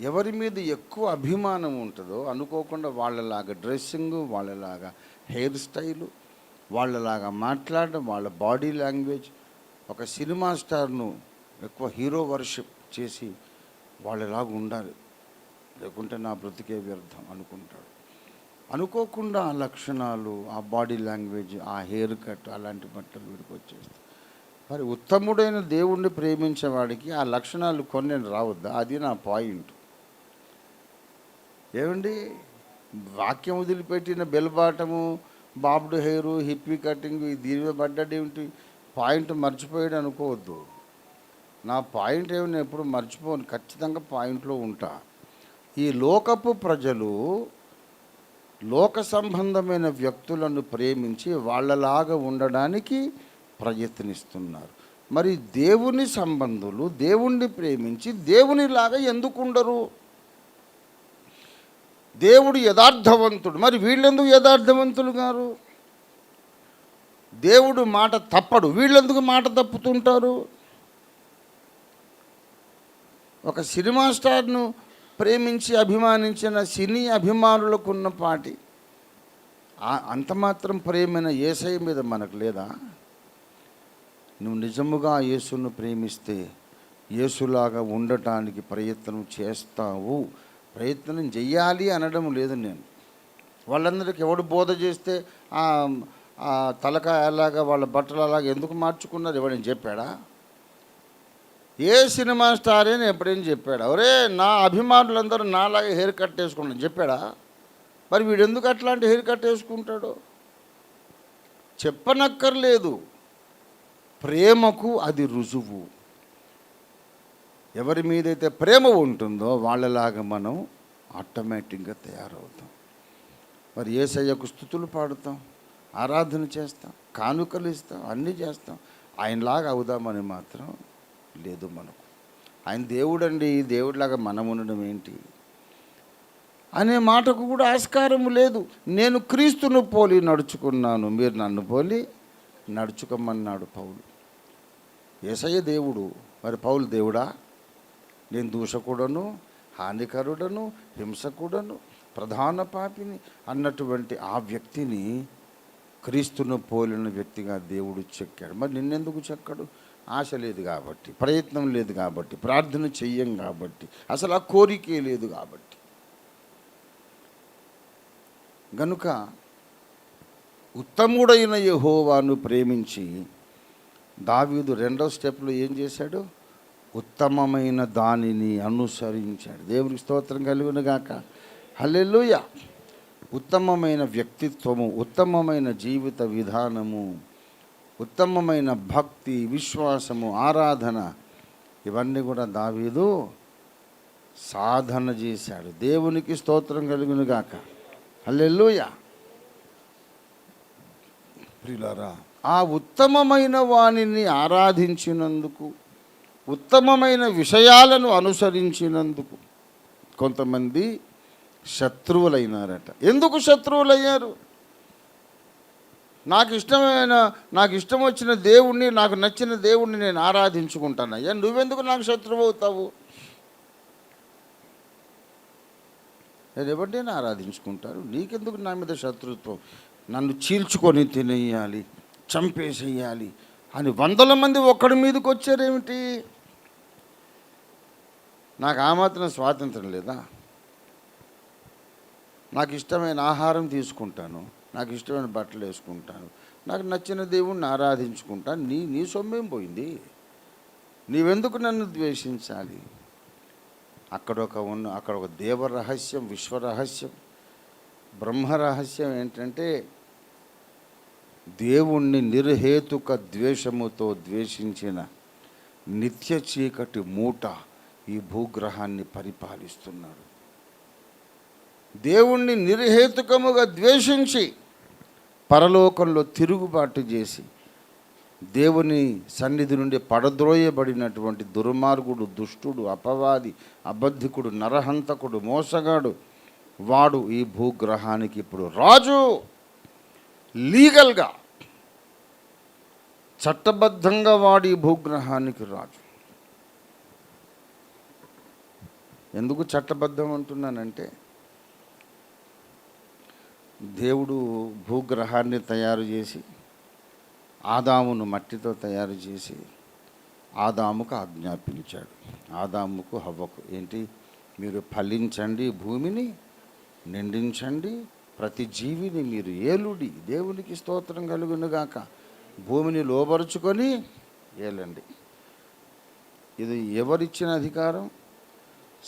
ఎవరి మీద ఎక్కువ అభిమానం ఉంటుందో అనుకోకుండా వాళ్ళలాగా డ్రెస్సింగు, వాళ్ళలాగా హెయిర్ స్టైలు, వాళ్ళలాగా మాట్లాడడం, వాళ్ళ బాడీ లాంగ్వేజ్, ఒక సినిమా స్టార్ను ఎక్కువ హీరో వర్షిప్ చేసి వాళ్ళలాగా ఉండాలి, లేకుంటే నా బ్రతికే వ్యర్థం అనుకుంటాడు. అనుకోకుండా ఆ లక్షణాలు, ఆ బాడీ లాంగ్వేజ్, ఆ హెయిర్ కట్, అలాంటి బట్టలు వీడికి వచ్చేస్తాయి. మరి ఉత్తముడైన దేవుణ్ణి ప్రేమించేవాడికి ఆ లక్షణాలు కొన్ని రావద్దా? అది నా పాయింట్. ఏమండి, వాక్యం వదిలిపెట్టిన బెల్బాటము, బాబ్డ్ హెయిరు, హిప్పీ కటింగ్, దీని మీద పడ్డాడేమిటి, పాయింట్ మర్చిపోయాడు అనుకోవద్దు. నా పాయింట్ ఏమి ఎప్పుడు మర్చిపోను, ఖచ్చితంగా పాయింట్లో ఉంటా. ఈ లోకపు ప్రజలు లోక సంబంధమైన వ్యక్తులను ప్రేమించి వాళ్ళలాగా ఉండడానికి ప్రయత్నిస్తున్నారు. మరి దేవుని సంబంధులు దేవుణ్ణి ప్రేమించి దేవునిలాగా ఎందుకు ఉండరు? దేవుడు యథార్థవంతుడు, మరి వీళ్ళెందుకు యథార్థవంతులు గారు? దేవుడు మాట తప్పడు, వీళ్ళెందుకు మాట తప్పుతుంటారు? ఒక సినిమా స్టార్ను ప్రేమించి అభిమానించిన సినీ అభిమానులకున్న పాటి అంత మాత్రం ప్రేమైన యేసయ్య మీద మనకు లేదా? నువ్వు నిజముగా యేసును ప్రేమిస్తే యేసులాగా ఉండటానికి ప్రయత్నం చేస్తావు. ప్రయత్నం చెయ్యాలి అనడం లేదు నేను. వాళ్ళందరికీ ఎవడు బోధ చేస్తే తలకాయ అలాగా వాళ్ళ బట్టలు అలాగా ఎందుకు మార్చుకున్నారు ఎవడని చెప్పాడా? ఏ సినిమా స్టార్ అని ఎప్పుడేం చెప్పాడా? ఒరే నా అభిమానులందరూ నాలాగే హెయిర్ కట్ వేసుకున్నాను చెప్పాడా? మరి వీడు ఎందుకు అట్లాంటి హెయిర్ కట్ వేసుకుంటాడు? చెప్పనక్కర్లేదు, ప్రేమకు అది రుజువు. ఎవరి మీదైతే ప్రేమ ఉంటుందో వాళ్ళలాగా మనం ఆటోమేటిక్గా తయారవుతాం. మరి యేసయ్యకు స్తుతులు పాడుతాం, ఆరాధన చేస్తాం, కానుకలు ఇస్తాం, అన్నీ చేస్తాం. ఆయనలాగా అవుదామని మాత్రం లేదు మనకు. ఆయన దేవుడండి, దేవుడిలాగా మనం ఉండడం ఏంటి అనే మాటకు కూడా ఆస్కారం లేదు. నేను క్రీస్తును పోలి నడుచుకున్నాను, మీరు నన్ను పోలి నడుచుకోమన్నాడు పౌలు. యేసయ్య దేవుడు, మరి పౌలు దేవుడా? నేను దూషకుడను, హానికరుడను, హింసకుడను, ప్రధాన పాపిని అన్నటువంటి ఆ వ్యక్తిని క్రీస్తును పోలిన వ్యక్తిగా దేవుడు చెక్కాడు. మరి నిన్నెందుకు చెక్కడు? ఆశ లేదు కాబట్టి, ప్రయత్నం లేదు కాబట్టి, ప్రార్థన చెయ్యం కాబట్టి, అసలు ఆ కోరికే లేదు కాబట్టి. గనుక ఉత్తముడైన యెహోవాను ప్రేమించి దావీదు రెండో స్టెప్లో ఏం చేశాడు? ఉత్తమమైన దానిని అనుసరించాడు. దేవునికి స్తోత్రం కలుగును గాక. హల్లెలూయా. ఉత్తమమైన వ్యక్తిత్వము, ఉత్తమమైన జీవిత విధానము, ఉత్తమమైన భక్తి, విశ్వాసము, ఆరాధన, ఇవన్నీ కూడా దావీదు సాధన చేశాడు. దేవునికి స్తోత్రం కలుగును గాక. హల్లెలూయా. ప్రియులారా, ఆ ఉత్తమమైన వానిని ఆరాధించినందుకు, ఉత్తమమైన విషయాలను అనుసరించినందుకు కొంతమంది శత్రువులైనారట. ఎందుకు శత్రువులయ్యారు? నాకు ఇష్టం వచ్చిన దేవుణ్ణి, నాకు నచ్చిన దేవుణ్ణి నేను ఆరాధించుకుంటానయ్యా, నువ్వెందుకు నాకు శత్రువు అవుతావు? నేను ఎవరినైనా ఆరాధించుకుంటాను, నీకెందుకు నా మీద శత్రుత్వం? నన్ను చీల్చుకొని తినేయాలి, చంపేసేయాలి అని 100 మంది ఒక్కడి మీదకి వచ్చారేమిటి? నాకు ఆ మాత్రం స్వాతంత్రం లేదా? నాకు ఇష్టమైన ఆహారం తీసుకుంటాను, నాకు ఇష్టమైన బట్టలు వేసుకుంటాను, నాకు నచ్చిన దేవుణ్ణి ఆరాధించుకుంటాను. నీ సొమ్మేం పోయింది? నీవెందుకు నన్ను ద్వేషించాలి? అక్కడ ఒక దేవ రహస్యం, విశ్వరహస్యం, బ్రహ్మ రహస్యం ఏంటంటే, దేవుణ్ణి నిర్హేతుక ద్వేషముతో ద్వేషించిన నిత్య చీకటి మూట ఈ భూగ్రహాన్ని పరిపాలిస్తున్నాడు. దేవుణ్ణి నిర్హేతుకముగా ద్వేషించి పరలోకంలో తిరుగుబాటు చేసి దేవుని సన్నిధి నుండి పడద్రోయబడినటువంటి దుర్మార్గుడు, దుష్టుడు, అపవాది, అబద్ధికుడు, నరహంతకుడు, మోసగాడు, వాడు ఈ భూగ్రహానికి ఇప్పుడు రాజు. లీగల్గా, చట్టబద్ధంగా వాడు ఈ భూగ్రహానికి రాజు. ఎందుకు చట్టబద్ధం అంటున్నానంటే, దేవుడు భూగ్రహాన్ని తయారు చేసి ఆదామును మట్టితో తయారు చేసి ఆదాముకు ఆజ్ఞాపించాడు. ఆదాముకు, హవ్వకు ఏంటి? మీరు ఫలించండి, భూమిని నిండించండి, ప్రతి జీవిని మీరు ఏలుడి. దేవునికి స్తోత్రం కలుగునుగాక. భూమిని లోబరుచుకొని ఏలండి. ఇది ఎవరిచ్చిన అధికారం?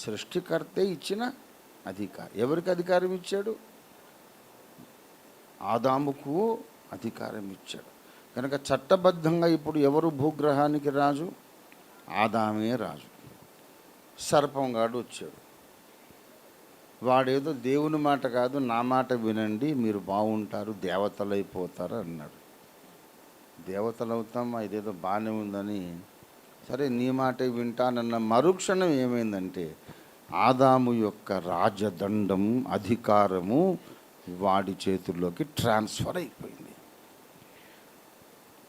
సృష్టికర్తే ఇచ్చిన అధికారం. ఎవరికి అధికారం ఇచ్చాడు? ఆదాముకు అధికారం ఇచ్చాడు. కనుక చట్టబద్ధంగా ఇప్పుడు ఎవరు భూగ్రహానికి రాజు? ఆదామే రాజు. సర్పంగాడు వచ్చాడు. వాడేదో దేవుని మాట కాదు, నా మాట వినండి, మీరు బాగుంటారు, దేవతలు అయిపోతారు అన్నాడు. దేవతలు అవుతామా, ఇదేదో బాగానే ఉందని, సరే నీ మాట వింటానన్న మరుక్షణం ఏమైందంటే, ఆదాము యొక్క రాజదండం, అధికారము వాడి చేతుల్లోకి ట్రాన్స్ఫర్ అయిపోయింది.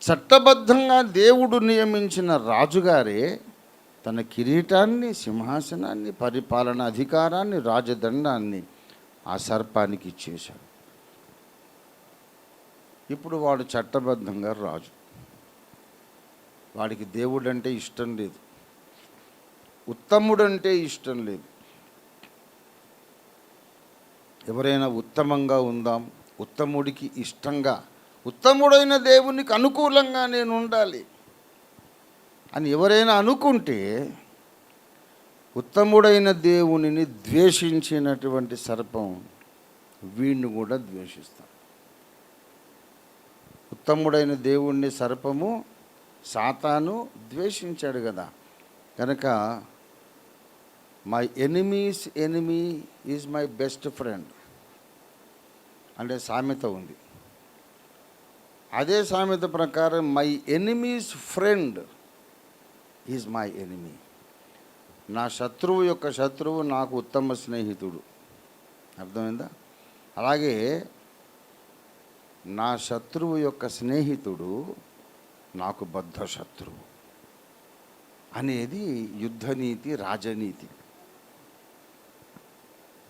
చట్టబద్ధంగా దేవుడు నియమించిన రాజుగారే తన కిరీటాన్ని, సింహాసనాన్ని, పరిపాలన అధికారాన్ని, రాజదండాన్ని ఆ సర్పానికి ఇచ్చేశాడు. ఇప్పుడు వాడు చట్టబద్ధంగా రాజు. వాడికి దేవుడంటే ఇష్టం లేదు, ఉత్తముడంటే ఇష్టం లేదు. ఎవరైనా ఉత్తమంగా ఉందాం, ఉత్తముడికి ఇష్టంగా, ఉత్తముడైన దేవునికి అనుకూలంగా నేను ఉండాలి అని ఎవరైనా అనుకుంటే, ఉత్తముడైన దేవునిని ద్వేషించినటువంటి సర్పం వీడిని కూడా ద్వేషిస్తాడు. ఉత్తముడైన దేవుణ్ణి సర్పము, సాతాను ద్వేషించాడు కదా. కనుక my enemies enemy is my best friend అంటే సామెత ఉంది. అదే సామెత ప్రకారం my enemies friend is my enemy. నా శత్రువు యొక్క శత్రువు నాకు ఉత్తమ స్నేహితుడు. అర్థమైందా? అలాగే నా శత్రువు యొక్క స్నేహితుడు నాకు బద్ధ శత్రువు అనేది యుద్ధనీతి, రాజనీతి.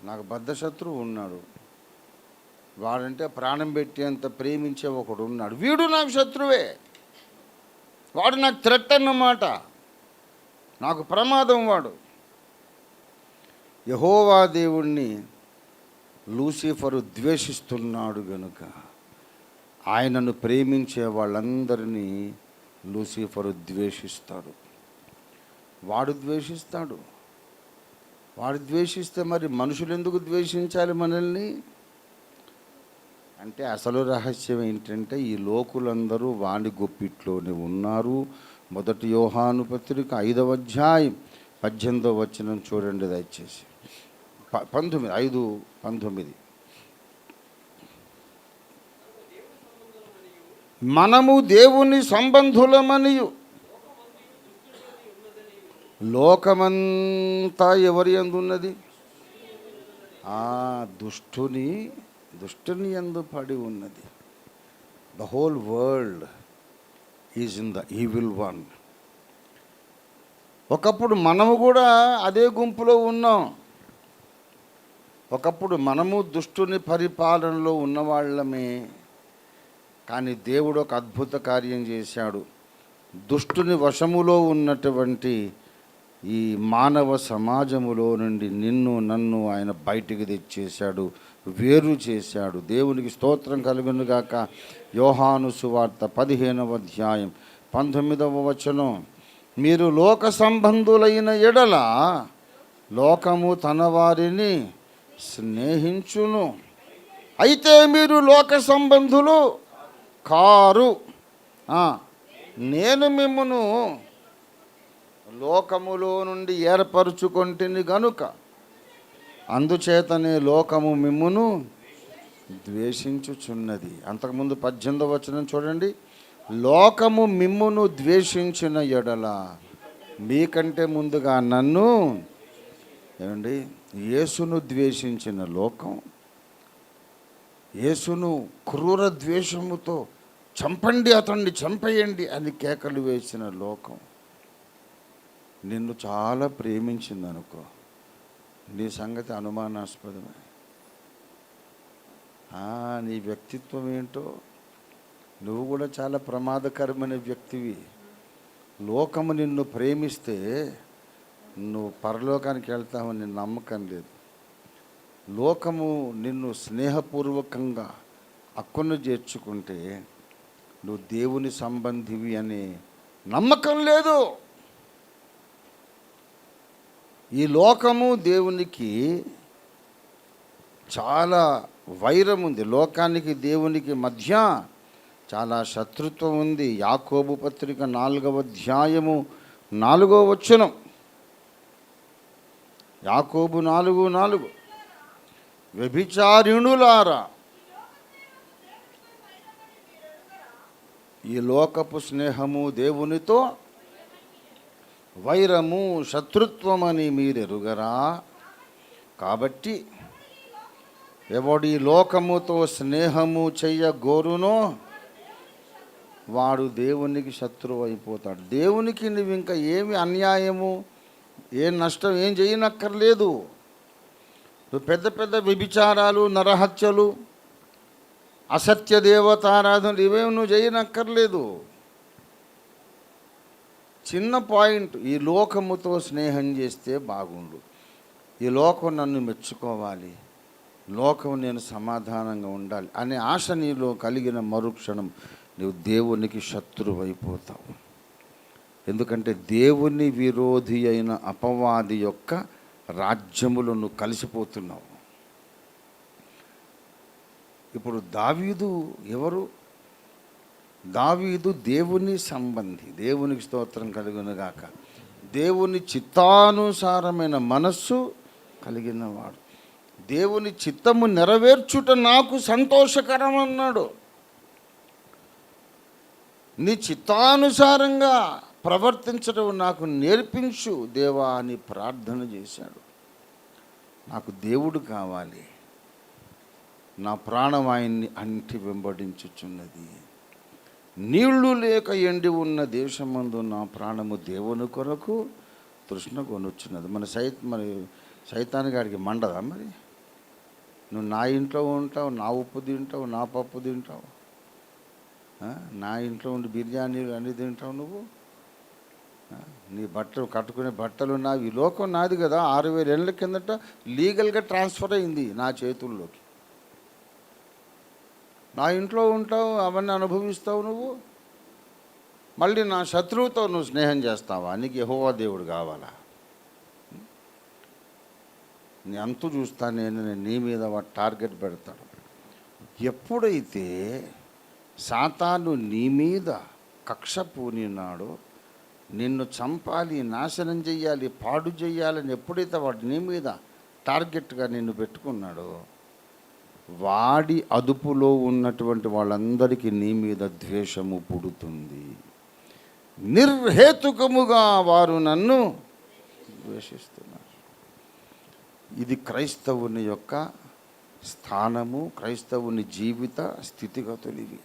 నాకు బద్ధ శత్రువు ఉన్నాడు, వాడంటే ప్రాణం పెట్టేంత ప్రేమించే ఒకడు ఉన్నాడు. వీడు నాకు శత్రువే, వాడు నాకు థ్రెట్ అన్నమాట, నాకు ప్రమాదం వాడు. యెహోవా దేవుణ్ణి లూసిఫరు ద్వేషిస్తున్నాడు గనుక ఆయనను ప్రేమించే వాళ్ళందరినీ లూసిఫరు ద్వేషిస్తాడు. వాడు ద్వేషిస్తే మరి మనుషులు ఎందుకు ద్వేషించాలి మనల్ని అంటే అసలు రహస్యం ఏంటంటే ఈ లోకులందరూ వాని గుప్పిట్లోనే ఉన్నారు. 1 యోహాను పత్రిక 5వ అధ్యాయం 18వ వచనం చూడండి దయచేసి. 5:19 మనము దేవుని సంబంధులమనియు లోకమంతా ఎవరి యందు ఉన్నది? దుష్టుని యందు పడి ఉన్నది. The whole world is in the evil one. ఒకప్పుడు మనము కూడా అదే గుంపులో ఉన్నాం. ఒకప్పుడు మనము దుష్టుని పరిపాలనలో ఉన్నవాళ్ళమే. కానీ దేవుడు ఒక అద్భుత కార్యం చేశాడు. దుష్టుని వశములో ఉన్నటువంటి ఈ మానవ సమాజములో నుండి నిన్ను నన్ను ఆయన బయటికి తెచ్చేశాడు, వేరు చేశాడు. దేవునికి స్తోత్రం కలుగును గాక. యోహాను సువార్త 15వ అధ్యాయం 19వ వచనం. మీరు లోక సంబంధులైన ఎడల లోకము తన వారిని స్నేహించును, అయితే మీరు లోక సంబంధులు కారు. నేను మిమ్మును లోకములో నుండి ఏర్పరచుకొంటిని గనుక అందుచేతనే లోకము మిమ్మును ద్వేషించుచున్నది. అంతకుముందు 18వ వచనం చూడండి. లోకము మిమ్మును ద్వేషించిన ఎడల, మీకంటే ముందుగా నన్ను ఏమండి యేసును ద్వేషించిన లోకం, యేసును క్రూర ద్వేషముతో చంపండి, అతన్ని చంపేయండి అని కేకలు వేసిన లోకం నిన్ను చాలా ప్రేమించిందనుకో, నీ సంగతి అనుమానాస్పదమే. నీ వ్యక్తిత్వం ఏంటో, నువ్వు కూడా చాలా ప్రమాదకరమైన వ్యక్తివి. లోకము నిన్ను ప్రేమిస్తే నువ్వు పరలోకానికి వెళ్తావని నమ్మకం లేదు. లోకము నిన్ను స్నేహపూర్వకంగా అక్కును చేర్చుకుంటే నువ్వు దేవుని సంబంధివి అనే నమ్మకం లేదు. ఈ లోకము దేవునికి చాలా వైరం ఉంది. లోకానికి దేవునికి మధ్య చాలా శత్రుత్వం ఉంది. యాకోబు పత్రిక 4వ అధ్యాయము 4వ వచనం. యాకోబు 4:4 వ్యభిచారిణులారా, ఈ లోకపు స్నేహము దేవునితో వైరము శత్రుత్వమని మీరెరుగరా? కాబట్టి ఎవడి లోకముతో స్నేహము చెయ్యగోరునో వాడు దేవునికి శత్రువు అయిపోతాడు. దేవునికి నువ్వు ఇంకా ఏమి అన్యాయము, ఏ నష్టం ఏం చేయనక్కర్లేదు. నువ్వు పెద్ద పెద్ద వ్యభిచారాలు, నరహత్యలు, అసత్య దేవతారాధనలు ఇవేమి నువ్వు చేయనక్కర్లేదు. చిన్న పాయింట్, ఈ లోకముతో స్నేహం చేస్తే బాగుండు, ఈ లోకం నన్ను మెచ్చుకోవాలి, లోకం నేను సమాధానంగా ఉండాలి అనే ఆశ నీలో కలిగిన మరుక్షణం నువ్వు దేవునికి శత్రువు అయిపోతావు. ఎందుకంటే దేవుని విరోధి అయిన అపవాది యొక్క రాజ్యములో నువ్వు కలిసిపోతున్నావు. ఇప్పుడు దావీదు ఎవరు? దావీదు దేవుని సంబంధి. దేవునికి స్తోత్రం కలుగునుగాక. దేవుని చిత్తానుసారమైన మనస్సు కలిగిన వాడు. దేవుని చిత్తము నెరవేర్చుట నాకు సంతోషకరం అన్నాడు. నీ చిత్తానుసారంగా ప్రవర్తించడం నాకు నేర్పించు దేవా అని ప్రార్థన చేశాడు. నాకు దేవుడు కావాలి, నా ప్రాణం ఆయన్ని అంటి వెంబడించుచున్నది. నీళ్లు లేక ఎండి ఉన్న దేశమందు నా ప్రాణము దేవుని కొరకు తృష్ణ కొనుచున్నది. మన సైతాన్ గారికి మండదా? మరి నువ్వు నా ఇంట్లో ఉంటావు, నా ఉప్పు తింటావు, నా పప్పు తింటావు, నా ఇంట్లో ఉండి బిర్యానీలు అన్నీ తింటావు నువ్వు. నీ బట్టలు కట్టుకునే బట్టలు నావి. ఈ లోకం నాది కదా. 6,000 ఏళ్ళ కిందట లీగల్గా ట్రాన్స్ఫర్ అయింది నా చేతుల్లోకి. నా ఇంట్లో ఉంటావు, అవన్నీ అనుభవిస్తావు నువ్వు. మళ్ళీ నా శత్రువుతో నువ్వు స్నేహం చేస్తావా? నీకు యెహోవా దేవుడు కావాలా? నీ అంతు చూస్తాను నేను నీ మీద వాడు టార్గెట్ పెడతాడు. ఎప్పుడైతే సాతాను నీ మీద కక్ష పూనినాడో, నిన్ను చంపాలి, నాశనం చెయ్యాలి, పాడు చెయ్యాలని ఎప్పుడైతే వాడు నీ మీద టార్గెట్గా నిన్ను పెట్టుకున్నాడో, వాడి అదుపులో ఉన్నటువంటి వాళ్ళందరికీ నీ మీద ద్వేషము పుడుతుంది. నిర్హేతుకముగా వారు నన్ను ద్వేషిస్తున్నారు. ఇది క్రైస్తవుని యొక్క స్థానము, క్రైస్తవుని జీవిత స్థితిగతులు ఇవి.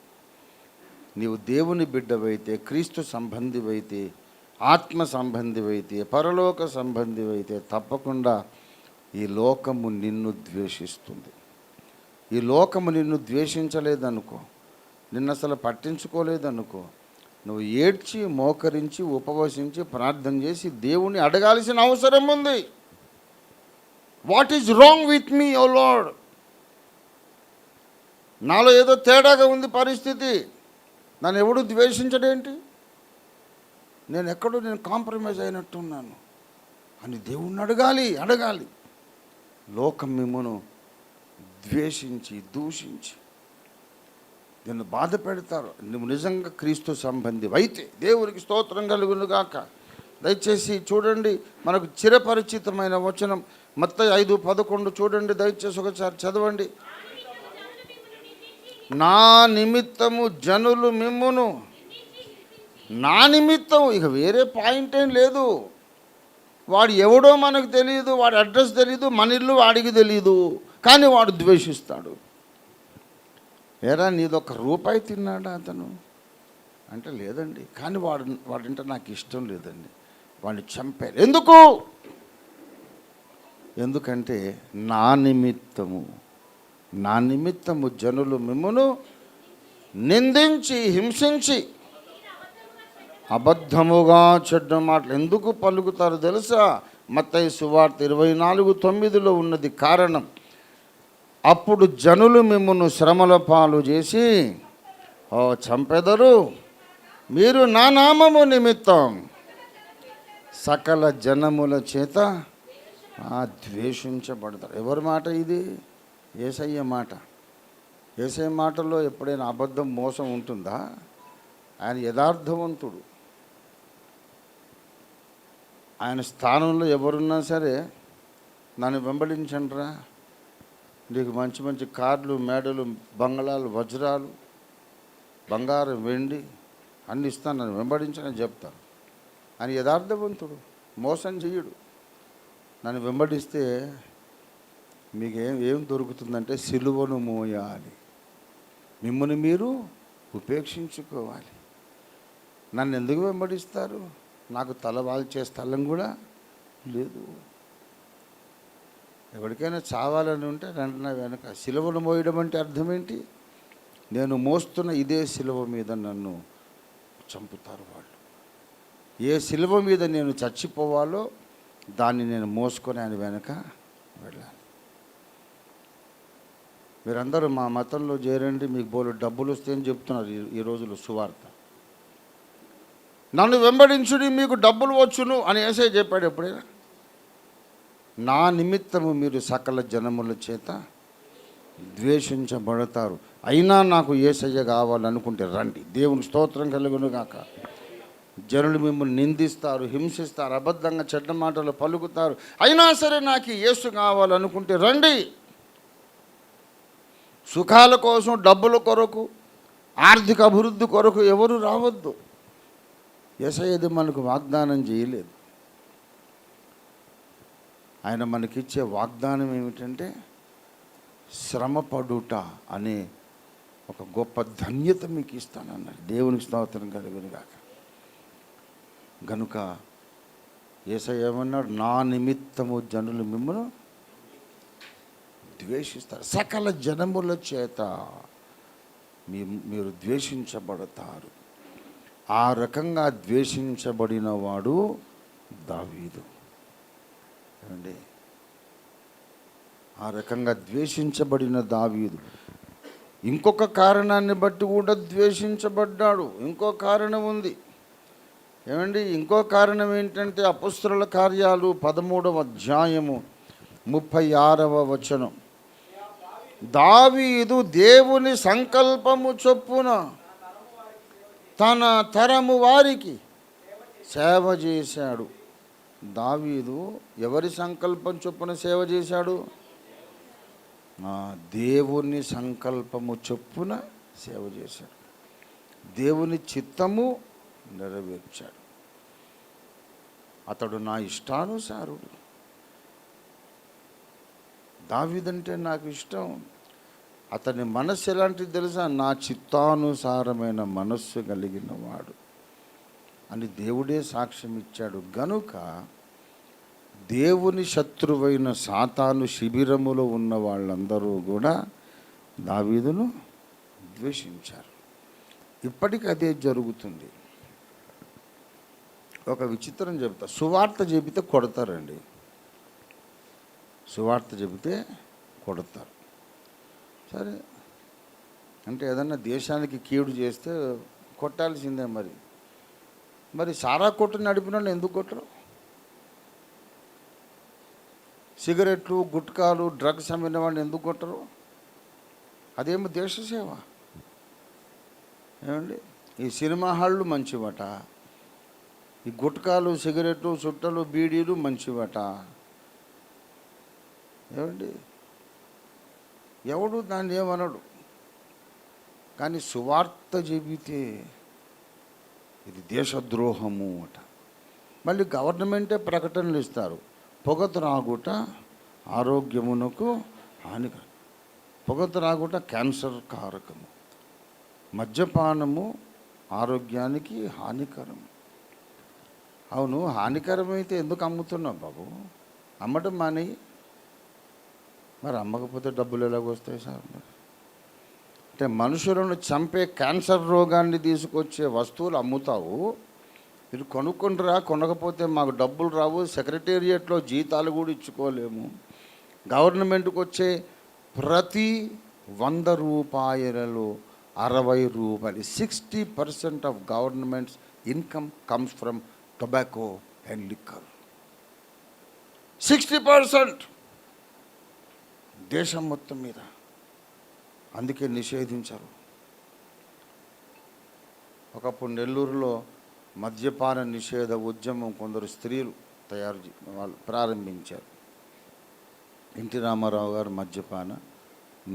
నీవు దేవుని బిడ్డవైతే, క్రీస్తు సంబంధివైతే, ఆత్మ సంబంధివైతే, పరలోక సంబంధివైతే తప్పకుండా ఈ లోకము నిన్ను ద్వేషిస్తుంది. ఈ లోకము నిన్ను ద్వేషించలేదనుకో, నిన్ను అసలు పట్టించుకోలేదనుకో, నువ్వు ఏడ్చి మోకరించి ఉపవసించి ప్రార్థన చేసి దేవుణ్ణి అడగాల్సిన అవసరం ఉంది. What is wrong with me O Lord? నాలో ఏదో తేడాగా ఉంది పరిస్థితి, నన్ను ఎవడు ద్వేషించడేంటి, నేను కాంప్రమైజ్ అయినట్టున్నాను అని దేవుణ్ణి అడగాలి. లోకం మిమ్మను ద్వేషించి దూషించి నిన్ను బాధ పెడతారు. నువ్వు నిజంగా క్రీస్తు సంబంధి అయితే దేవునికి స్తోత్రం కలుగును గాక. దయచేసి చూడండి, మనకు చిరపరిచితమైన వచనం మత్తయి 5:11 చూడండి, దయచేసి ఒకసారి చదవండి. నా నిమిత్తము జనులు మిమ్మును, నా నిమిత్తం, ఇక వేరే పాయింట్ ఏం లేదు. వాడు ఎవడో మనకు తెలియదు, వాడి అడ్రస్ తెలియదు, మన ఇల్లు వాడికి తెలియదు, కానీ వాడు ద్వేషిస్తాడు. ఏరా నీదొక రూపాయి తిన్నాడా అతను అంటే లేదండి, కానీ వాడంటే నాకు ఇష్టం లేదండి, వాడిని చంపారు. ఎందుకంటే నా నిమిత్తము జనులు మిమ్మును నిందించి హింసించి అబద్ధముగా చెడ్డ మాటలు ఎందుకు పలుకుతారు తెలుసా? మత్తయి సువార్త 24:9 ఉన్నది కారణం. అప్పుడు జనులు మిమ్మును శ్రమల పాలు చేసి చంపెదరు, మీరు నా నామము నిమిత్తం సకల జనముల చేత ద్వేషించబడతారు. ఎవరి మాట ఇది? యేసయ్య మాట. యేసయ్య మాటలో ఎప్పుడైనా అబద్ధం, మోసం ఉంటుందా? ఆయన యథార్థవంతుడు. ఆయన స్థానంలో ఎవరున్నా సరే నన్ను వెంబడించండిరా, నీకు మంచి మంచి కార్లు, మేడలు, బంగళాలు, వజ్రాలు, బంగారం, వెండి అన్నీ ఇస్తాను, నన్ను వెంబడించని చెప్తాను. ఆయన యథార్థవంతుడు, మోసం చెయ్యడు. నన్ను వెంబడిస్తే మీకు ఏం దొరుకుతుందంటే సిలువను మోయాలి, మిమ్మల్ని మీరు ఉపేక్షించుకోవాలి. నన్ను ఎందుకు వెంబడిస్తారు? నాకు తల వాల్చే స్థలం కూడా లేదు. ఎవరికైనా చావాలని ఉంటే నా వెనక. సిలువను మోయడం అంటే అర్థం ఏంటి? నేను మోస్తున్న ఇదే సిలువ మీద నన్ను చంపుతారు వాళ్ళు. ఏ సిలువ మీద నేను చచ్చిపోవాలో దాన్ని నేను మోసుకొని ఆయన వెనక వెళ్ళాలి. మీరందరూ మా మతంలో చేరండి, మీకు బోలు డబ్బులు వస్తాయని చెప్తున్నారు ఈ రోజులు సువార్త. నన్ను వెంబడించుడి, మీకు డబ్బులు వచ్చును అని యేసయ్య చెప్పాడు ఎప్పుడైనా? నా నిమిత్తము మీరు సకల జనముల చేత ద్వేషించబడతారు, అయినా నాకు యేసయ్య కావాలనుకుంటే రండి. దేవుని స్తోత్రం కలుగును గాక. జనులు మిమ్మల్ని నిందిస్తారు, హింసిస్తారు, అబద్ధంగా చెడ్డ మాటలు పలుకుతారు, అయినా సరే నాకు యేసు కావాలనుకుంటే రండి. సుఖాల కోసం, డబ్బుల కొరకు, ఆర్థిక అభివృద్ధి కొరకు ఎవరు రావద్దు. యేసయ్య మనకు వాగ్దానం చేయలేదు. ఆయన మనకిచ్చే వాగ్దానం ఏమిటంటే శ్రమపడుట అనే ఒక గొప్ప ధన్యత మీకు ఇస్తానన్నాడు. దేవునికి స్తోత్రం కలుగును గాక. గనుక యేసయ్య ఏమన్నాడు? నా నిమిత్తము జనులు మిమ్మల్ని ద్వేషిస్తారు. సకల జనముల చేత మీరు ద్వేషించబడతారు. ఆ రకంగా ద్వేషించబడిన వాడు దావీదు. ఏమండి, ఆ రకంగా ద్వేషించబడిన దావీదు ఇంకొక కారణాన్ని బట్టి కూడా ద్వేషించబడ్డాడు. ఇంకో కారణం ఉంది. ఏమండి, ఇంకో కారణం ఏంటంటే అపొస్తలుల కార్యాలు 13వ అధ్యాయము 36వ వచనం. దావీదు దేవుని సంకల్పము చొప్పున తన తరము వారికి సేవ చేశాడు. దావీదు ఎవరి సంకల్పం చొప్పున సేవ చేశాడు? దేవుని సంకల్పము చొప్పున సేవ చేశాడు. దేవుని చిత్తము నెరవేర్చాడు. అతడు నా ఇష్టానుసారుడు. దావీదంటే నాకు ఇష్టం. అతని మనస్సు ఎలాంటిది తెలుసా? నా చిత్తానుసారమైన మనస్సు కలిగిన వాడు అని దేవుడే సాక్ష్యం ఇచ్చాడు. గనుక దేవుని శత్రువైన సాతాను శిబిరములో ఉన్న వాళ్ళందరూ కూడా దావీదును ద్వేషించారు. ఇప్పటికీ అదే జరుగుతుంది. ఒక విచిత్రం చెబుతా. సువార్త చెబితే కొడతారండి. సువార్త చెబితే కొడతారు. సరే అంటే ఏదన్నా దేశానికి కీడు చేస్తే కొట్టాల్సిందే. మరి సారా కొట్టు నడిపిన ఎందుకు కొట్టరు? సిగరెట్లు, గుట్కాలు, డ్రగ్స్ అమ్మిన వాడిని ఎందుకు కొట్టరు? అదేమో దేశ సేవ. ఏమండి, ఈ సినిమా హాళ్ళు మంచివట, ఈ గుట్కాలు, సిగరెట్లు, చుట్టలు, బీడీలు మంచివట. ఏమండి, ఎవడు దాన్ని ఏమనడు. కానీ సువార్త చెబితే ఇది దేశద్రోహము అట. మళ్ళీ గవర్నమెంటే ప్రకటనలు ఇస్తారు. పొగ త్రాగుట ఆరోగ్యమునకు హానికరం, పొగ త్రాగుట క్యాన్సర్ కారకము, మద్యపానము ఆరోగ్యానికి హానికరం. అవును, హానికరమైతే ఎందుకు అమ్ముతున్నావు బాబు? అమ్మటం మానేయి. మరి అమ్మకపోతే డబ్బులు ఎలాగొస్తాయి సార్? అంటే మనుషులను చంపే క్యాన్సర్ రోగాన్ని తీసుకొచ్చే వస్తువులు అమ్ముతావు. మీరు కొనుక్కుంటారా? కొనకపోతే మాకు డబ్బులు రావు, సెక్రటేరియట్లో జీతాలు కూడా ఇచ్చుకోలేము. గవర్నమెంట్కి వచ్చే ప్రతి 100 రూపాయలలో 60 రూపాయలు, 60% of governments income comes from tobacco and liquor. 60% దేశం మొత్తం మీద. అందుకే నిషేధించరు. ఒకప్పుడు నెల్లూరులో మద్యపాన నిషేధ ఉద్యమం కొందరు స్త్రీలు వాళ్ళు ప్రారంభించారు. ఎన్టీ రామారావు గారు మద్యపాన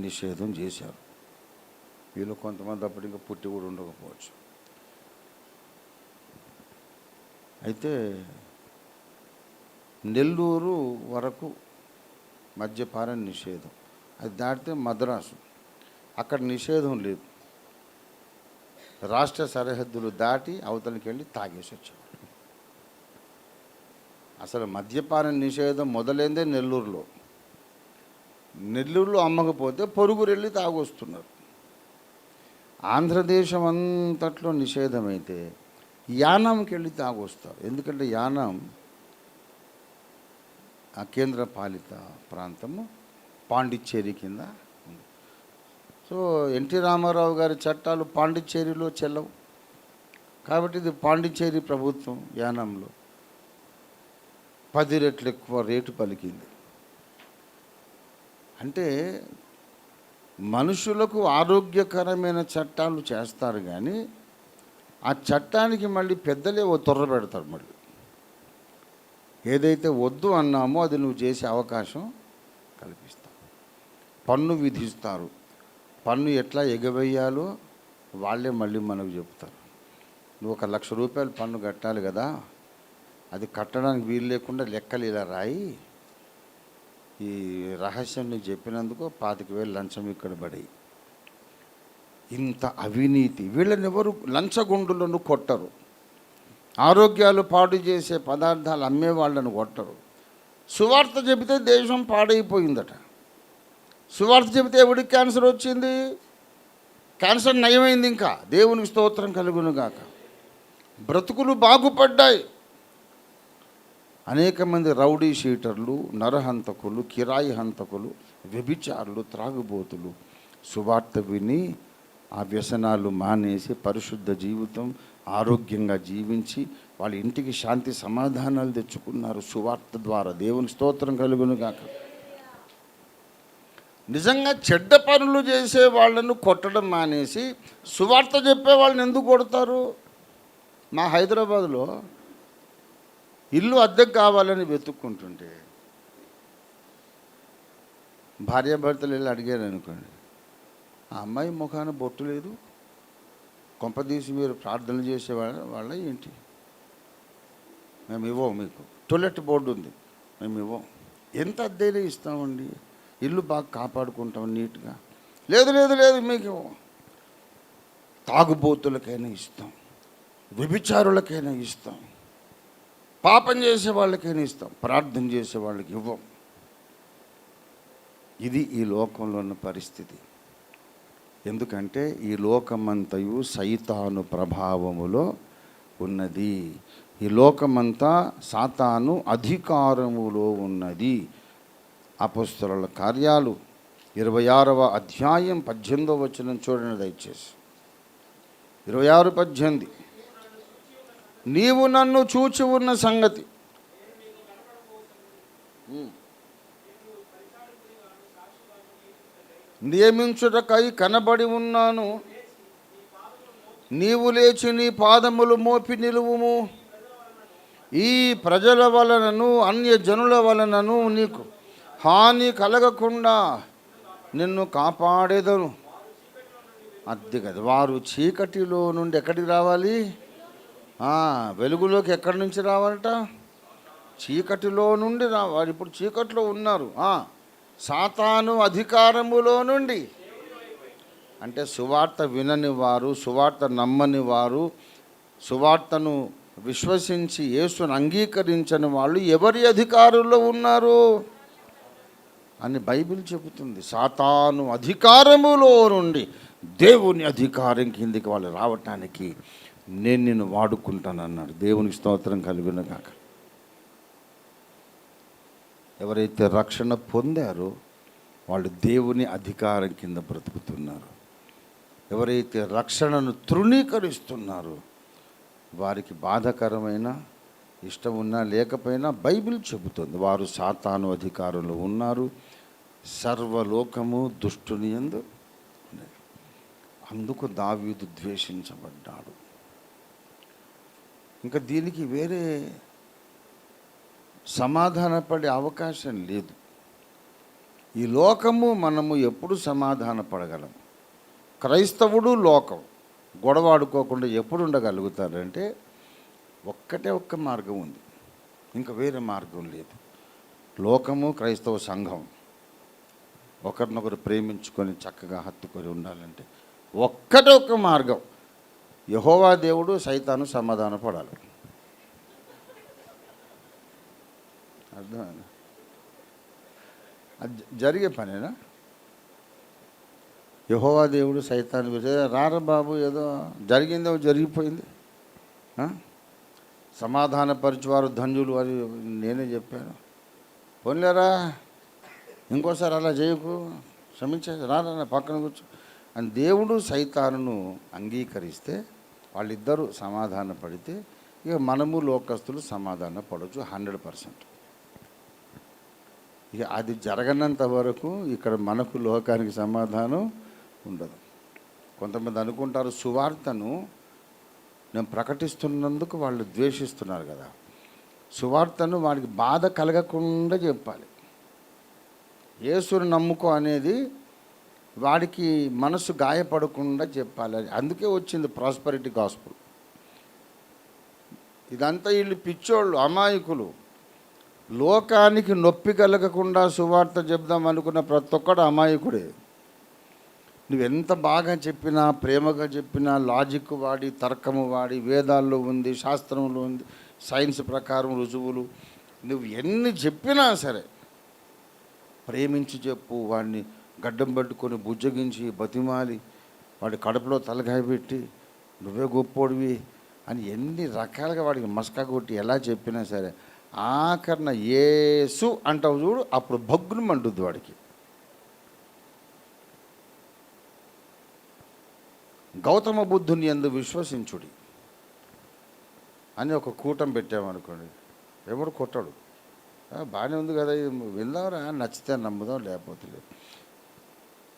నిషేధం చేశారు. వీళ్ళు కొంతమంది అప్పుడు ఇంకా పుట్టి కూడా ఉండకపోవచ్చు. అయితే నెల్లూరు వరకు మద్యపాన నిషేధం, అది దాటితే మద్రాసు, అక్కడ నిషేధం లేదు. రాష్ట్ర సరిహద్దులు దాటి అవతలికి వెళ్ళి తాగేసి వచ్చేవాడు. అసలు మద్యపాన నిషేధం మొదలైందే నెల్లూరులో. నెల్లూరులో అమ్మకపోతే పొరుగురు వెళ్ళి తాగొస్తున్నారు. ఆంధ్రదేశం అంతట్లో నిషేధమైతే యానాంకి వెళ్ళి తాగొస్తారు. ఎందుకంటే యానాం ఆ కేంద్ర పాలిత ప్రాంతము పాండిచ్చేరి కింద ఉంది. సో ఎన్టీ రామారావు గారి చట్టాలు పాండిచ్చేరిలో చెల్లవు. కాబట్టి ఇది పాండిచ్చేరి ప్రభుత్వం యానంలో 10 రెట్లు ఎక్కువ రేటు పలికింది. అంటే మనుషులకు ఆరోగ్యకరమైన చట్టాలు చేస్తారు, కానీ ఆ చట్టానికి మళ్ళీ పెద్దలే ఓ తొర్ర పెడతారు. మళ్ళీ ఏదైతే వద్దు అన్నామో అది నువ్వు చేసే అవకాశం కల్పిస్తావు. పన్ను విధిస్తారు. పన్ను ఎట్లా ఎగవేయాలో వాళ్ళే మళ్ళీ మనకు చెప్తారు. నువ్వు 1,00,000 రూపాయలు పన్ను కట్టాలి కదా, అది కట్టడానికి వీలు లేకుండా లెక్కలు ఇలా రాయి, ఈ రహస్యం నీకు చెప్పినందుకు 25,000 లంచం ఇక్కడ పడి. ఇంత అవినీతి. వీళ్ళని ఎవరు లంచగొండులను కొట్టరు. ఆరోగ్యాలు పాడు చేసే పదార్థాలు అమ్మే వాళ్ళను కొట్టరు. సువార్త చెబితే దేశం పాడైపోయిందట. సువార్త చెబితే ఎవడికి క్యాన్సర్ వచ్చింది? క్యాన్సర్ నయమైంది. ఇంకా దేవునికి స్తోత్రం కలుగును గాక. బ్రతుకులు బాగుపడ్డాయి. అనేక మంది రౌడీ షీటర్లు, నరహంతకులు, కిరాయి హంతకులు, వ్యభిచారులు, త్రాగుబోతులు సువార్త విని ఆ వ్యసనాలు మానేసి పరిశుద్ధ జీవితం ఆరోగ్యంగా జీవించి వాళ్ళ ఇంటికి శాంతి సమాధానాలు తెచ్చుకున్నారు సువార్త ద్వారా. దేవుని స్తోత్రం కలుగును గాక. నిజంగా చెడ్డ పనులు చేసే వాళ్ళను కొట్టడం మానేసి సువార్త చెప్పే వాళ్ళని ఎందుకు కొడతారు? మా హైదరాబాద్లో ఇల్లు అద్దెకు కావాలని వెతుక్కుంటుంటే భార్యాభర్తలు వెళ్ళి అడిగారు అనుకోండి, ఆ అమ్మాయి ముఖాన బొట్టు లేదు, కొంపదీసి మీరు ప్రార్థనలు చేసే వాళ్ళ ఏంటి? మేము ఇవ్వం, మీకు టొయిలెట్ బోర్డు ఉంది, మేము ఇవ్వం. ఎంత అద్దెలే ఇస్తామండి, ఇల్లు బాగా కాపాడుకుంటాం నీట్గా. లేదు లేదు లేదు మీకు ఇవ్వం. తాగుబోతులకైనా ఇస్తాం, వ్యభిచారులకైనా ఇస్తాం, పాపం చేసే వాళ్ళకైనా ఇస్తాం, ప్రార్థన చేసే వాళ్ళకి ఇవ్వం. ఇది ఈ లోకంలో ఉన్న పరిస్థితి. ఎందుకంటే ఈ లోకమంతయు సైతాను ప్రభావములో ఉన్నది. ఈ లోకమంతా సాతాను అధికారములో ఉన్నది. అపోస్తలుల కార్యాలు 26వ అధ్యాయం 18వ వచనం చూడండి దయచేసి. 26:18. నీవు నన్ను చూచి ఉన్న సంగతి నియమించుటకై కనబడి ఉన్నాను. నీవు లేచి నీ పాదములు మోపి నిలువుము. ఈ ప్రజల వలనను అన్యజనుల వలనను నీకు హాని కలగకుండా నిన్ను కాపాడేదను. అది కదా, వారు చీకటిలో నుండి ఎక్కడికి రావాలి? వెలుగులోకి ఎక్కడి నుంచి రావాలట? చీకటిలో నుండి రావాలి. ఇప్పుడు చీకటిలో ఉన్నారు. సాతాను అధికారములో నుండి అంటే సువార్త వినని వారు, సువార్త నమ్మని వారు, సువార్తను విశ్వసించి యేసును అంగీకరించని వాళ్ళు ఎవరి అధికారంలో ఉన్నారు అని బైబిల్ చెబుతుంది. సాతాను అధికారములో నుండి దేవుని అధికారం కిందికి వాళ్ళు రావటానికి నేను నిన్ను వాడుకుంటానన్నాడు. దేవునికి స్తోత్రం కలుగును గాక. ఎవరైతే రక్షణ పొందారో వాళ్ళు దేవుని అధికారం కింద బ్రతుకుతున్నారు. ఎవరైతే రక్షణను తృణీకరిస్తున్నారో వారికి బాధాకరమైన ఇష్టం ఉన్నా లేకపోయినా బైబిల్ చెబుతుంది వారు సాతాను అధికారంలో ఉన్నారు. సర్వలోకము దుష్టుని యందు ఉన్నది. అందుకు దావీదు ద్వేషించబడ్డాడు. ఇంకా దీనికి వేరే సమాధానపడే అవకాశం లేదు. ఈ లోకము మనము ఎప్పుడు సమాధానపడగలం? క్రైస్తవుడు లోకం గొడవాడుకోకుండా ఎప్పుడు ఉండగలుగుతారంటే ఒక్క మార్గం ఉంది, ఇంకా వేరే మార్గం లేదు. లోకము క్రైస్తవ సంఘం ఒకరినొకరు ప్రేమించుకొని చక్కగా హత్తుకొని ఉండాలంటే ఒక్క మార్గం. యెహోవా దేవుడు సైతాను సమాధాన పడాలి. అర్థమైంది? అది జరిగే పనేనా? యెహోవా దేవుడు సైతాను రారా బాబు, ఏదో జరిగిందో జరిగిపోయింది, సమాధానపరిచేవారు ధన్యులు అని నేనే చెప్పాను. పోన్లేరా, ఇంకోసారి అలా చేయకు, క్షమించే, రారా పక్కన కూర్చో అని దేవుడు సైతానును అంగీకరిస్తే వాళ్ళిద్దరూ సమాధాన పడితే ఇక మనము లోకస్తులు సమాధాన పడవచ్చు 100%. ఇక అది జరగనంత వరకు ఇక్కడ మనకు లోకానికి సమాధానం ఉండదు. కొంతమంది అనుకుంటారు సువార్తను నేను ప్రకటిస్తున్నందుకు వాళ్ళు ద్వేషిస్తున్నారు కదా. సువార్తను వాడికి బాధ కలగకుండా చెప్పాలి. యేసుని నమ్ముకో అనేది వాడికి మనసు గాయపడకుండా చెప్పాలి. అందుకే వచ్చింది ప్రాస్పరిటీ గాస్పుల్. ఇదంతా వీళ్ళు పిచ్చోళ్ళు, అమాయకులు. లోకానికి నొప్పి కలగకుండా సువార్త చెప్దాం అనుకున్న ప్రతి ఒక్కడు అమాయకుడే. నువ్వెంత బాగా చెప్పినా, ప్రేమగా చెప్పినా, లాజిక్ వాడి, తర్కము వాడి, వేదాల్లో ఉంది, శాస్త్రంలో ఉంది, సైన్స్ ప్రకారం రుజువులు, నువ్వు ఎన్ని చెప్పినా సరే ప్రేమించి చెప్పు, వాడిని గడ్డం పట్టుకొని బుజ్జగించి బతిమాలి వాడి కడుపులో తలకాయ పెట్టి నువ్వే గొప్పోడివి అని ఎన్ని రకాలుగా వాడికి మస్కా కొట్టి ఎలా చెప్పినా సరే ఆఖరణ యేసు అంటావు చూడు, అప్పుడు భగ్గును మండుద్ది వాడికి. గౌతమ బుద్ధుని యందు విశ్వసించుడి అని ఒక కూటం పెట్టామనుకోండి, ఎవడు కొట్టాడు. బాగానే ఉంది కదా, విందాంరా, నచ్చితే నమ్ముదాం, లేకపోతే లేదు.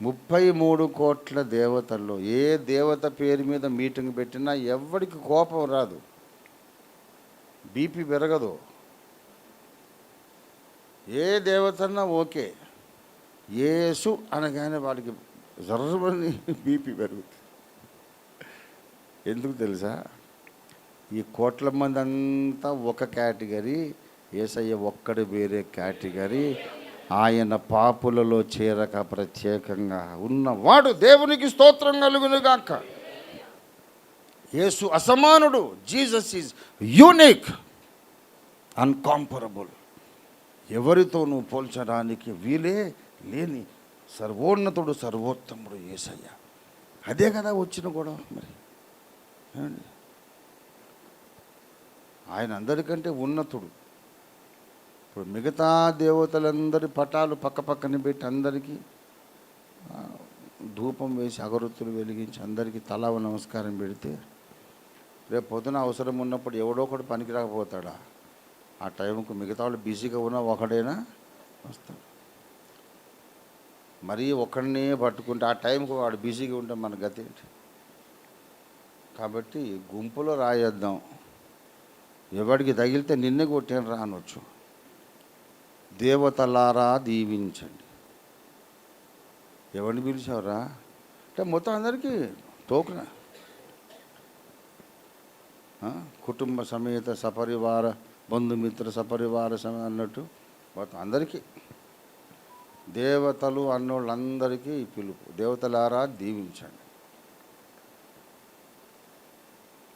33 కోట్ల దేవతల్లో ఏ దేవత పేరు మీద మీటింగ్ పెట్టినా ఎవరికి కోపం రాదు, బీపీ పెరగదు. ఏ దేవతన్నా ఓకే, యేసు అనగానే వాడికి జర్రమని బీపీ పెరుగుతుంది. ఎందుకు తెలుసా? ఈ కోట్ల మంది అంతా ఒక కేటగిరీ, యేసయ్య ఒక్కడు వేరే కేటగిరీ. ఆయన పాపులలో చేరక ప్రత్యేకంగా ఉన్నవాడు. దేవునికి స్తోత్రం కలుగునుగాక. యేసు అసమానుడు. Jesus is unique, incomparable. ఎవరితోనూ పోల్చడానికి వీలే లేని సర్వోన్నతుడు, సర్వోత్తముడు యేసయ్య. అదే కదా వచ్చిన గొడవ. మరి ఆయన అందరికంటే ఉన్నతుడు. ఇప్పుడు మిగతా దేవతలందరి పటాలు పక్క పక్కన పెట్టి అందరికీ ధూపం వేసి అగరొత్తులు వెలిగించి అందరికీ తలా నమస్కారం పెడితే రేపు పొద్దున అవసరం ఉన్నప్పుడు ఎవడో ఒకటి పనికి రాకపోతాడా? ఆ టైంకు మిగతా వాళ్ళు బిజీగా ఉన్నా ఒకడైనా వస్తాడు. మరీ ఒకడినే పట్టుకుంటే ఆ టైంకు వాడు బిజీగా ఉంటే మన గతి ఏంటి? కాబట్టి గుంపులో రాయేద్దాం, ఎవడికి తగిలితే నిన్నే కొట్టాను రా అనొచ్చు. దేవతలారా దీవించండి. ఎవరిని పిలిచావురా అంటే మొత్తం అందరికీ టోకున, కుటుంబ సమేత సపరివార బంధుమిత్ర సపరివార అన్నట్టు మొత్తం అందరికీ, దేవతలు అన్నోళ్ళందరికీ పిలుపు. దేవతలారా దీవించండి.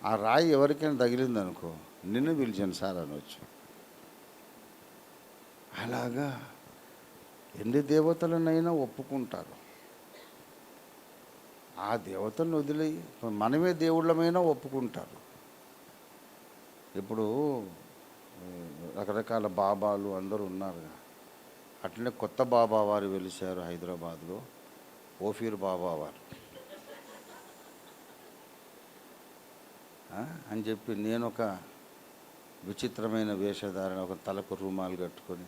ఆ రాయి ఎవరికైనా తగిలిందనుకో, నిన్ను పిలిచాను సార్ అనొచ్చు. అలాగా ఎన్ని దేవతలనైనా ఒప్పుకుంటారు. ఆ దేవతలను వదిలి మనమే దేవుళ్ళమైనా ఒప్పుకుంటారు. ఇప్పుడు రకరకాల బాబాలు అందరూ ఉన్నారు. అట్లనే కొత్త బాబా వారు వెలిశారు హైదరాబాద్లో, ఓఫీర్ బాబా వారు అని చెప్పి నేను ఒక విచిత్రమైన వేషధారణ, ఒక తలకు రుమాలు కట్టుకొని,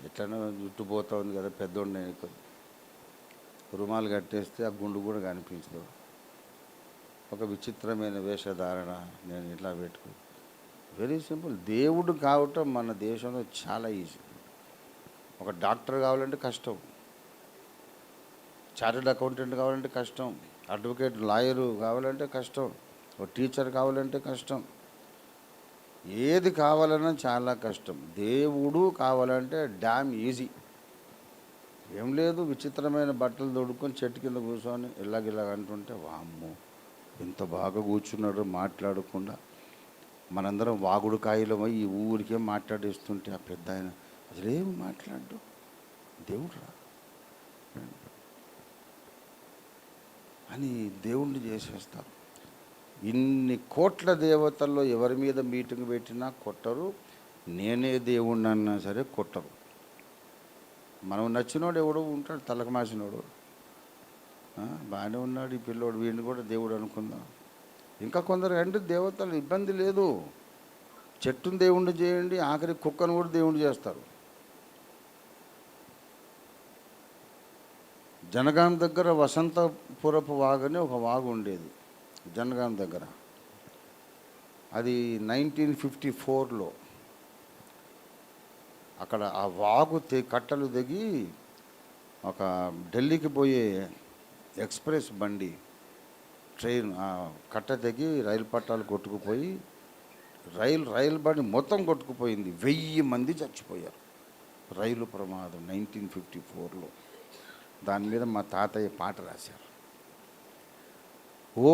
ఎట్లనో జుట్టు పోతా ఉంది కదా పెద్దోడిని, రుమాలు కట్టేస్తే ఆ గుండు కూడా కనిపించదు. ఒక విచిత్రమైన వేషధారణ నేను ఇట్లా పెట్టుకుని, వెరీ సింపుల్. దేవుడు కావటం మన దేశంలో చాలా ఈజీ. ఒక డాక్టర్ కావాలంటే కష్టం, చార్టెడ్ అకౌంటెంట్ కావాలంటే కష్టం, అడ్వకేట్ లాయరు కావాలంటే కష్టం, ఒక టీచర్ కావాలంటే కష్టం. ఏది కావాలన్నా చాలా కష్టం. దేవుడు కావాలంటే డ్యామ్ ఈజీ. ఏం లేదు, విచిత్రమైన బట్టలు తొడుక్కొని చెట్టు కింద కూర్చొని ఇలాగిలాగ అంటుంటే, వామ్మో ఎంత బాగా కూర్చున్నాడు మాట్లాడకుండా. మనందరం వాగుడు కాయలమై ఈ ఊరికే మాట్లాడేస్తుంటే ఆ పెద్ద ఆయన అసలేం మాట్లాడు, దేవుడు రా అని దేవుణ్ణి చేసేస్తారు. ఇన్ని కోట్ల దేవతల్లో ఎవరి మీద మీటింగ్ పెట్టినా కొట్టరు, నేనే దేవుణ్ణి అన్నా సరే కొట్టరు. మనం నచ్చినోడు ఎవడో ఉంటాడు, తలకు మాసినోడు, బాగానే ఉన్నాడు ఈ పిల్లోడు, వీడిని కూడా దేవుడు అనుకుందాం. ఇంకా కొందరు అంటే దేవతలు ఇబ్బంది లేదు, చెట్టును దేవుణ్ణి చేయండి, ఆఖరి కుక్కను కూడా దేవుణ్ణి చేస్తారు. జనగాం దగ్గర వసంతపురపు వాగని ఒక వాగు ఉండేది జనగాం దగ్గర. అది 1954లో అక్కడ ఆ వాగు కట్టలు దిగి ఒక ఢిల్లీకి పోయే ఎక్స్ప్రెస్ బండి ట్రైన్ ఆ కట్ట తెగి రైలు పట్టాలు కొట్టుకుపోయి రైలు బండి మొత్తం కొట్టుకుపోయింది. 1000 మంది చచ్చిపోయారు. రైలు ప్రమాదం 1954లో. దాని మీద మా తాతయ్య పాట రాశారు. ఓ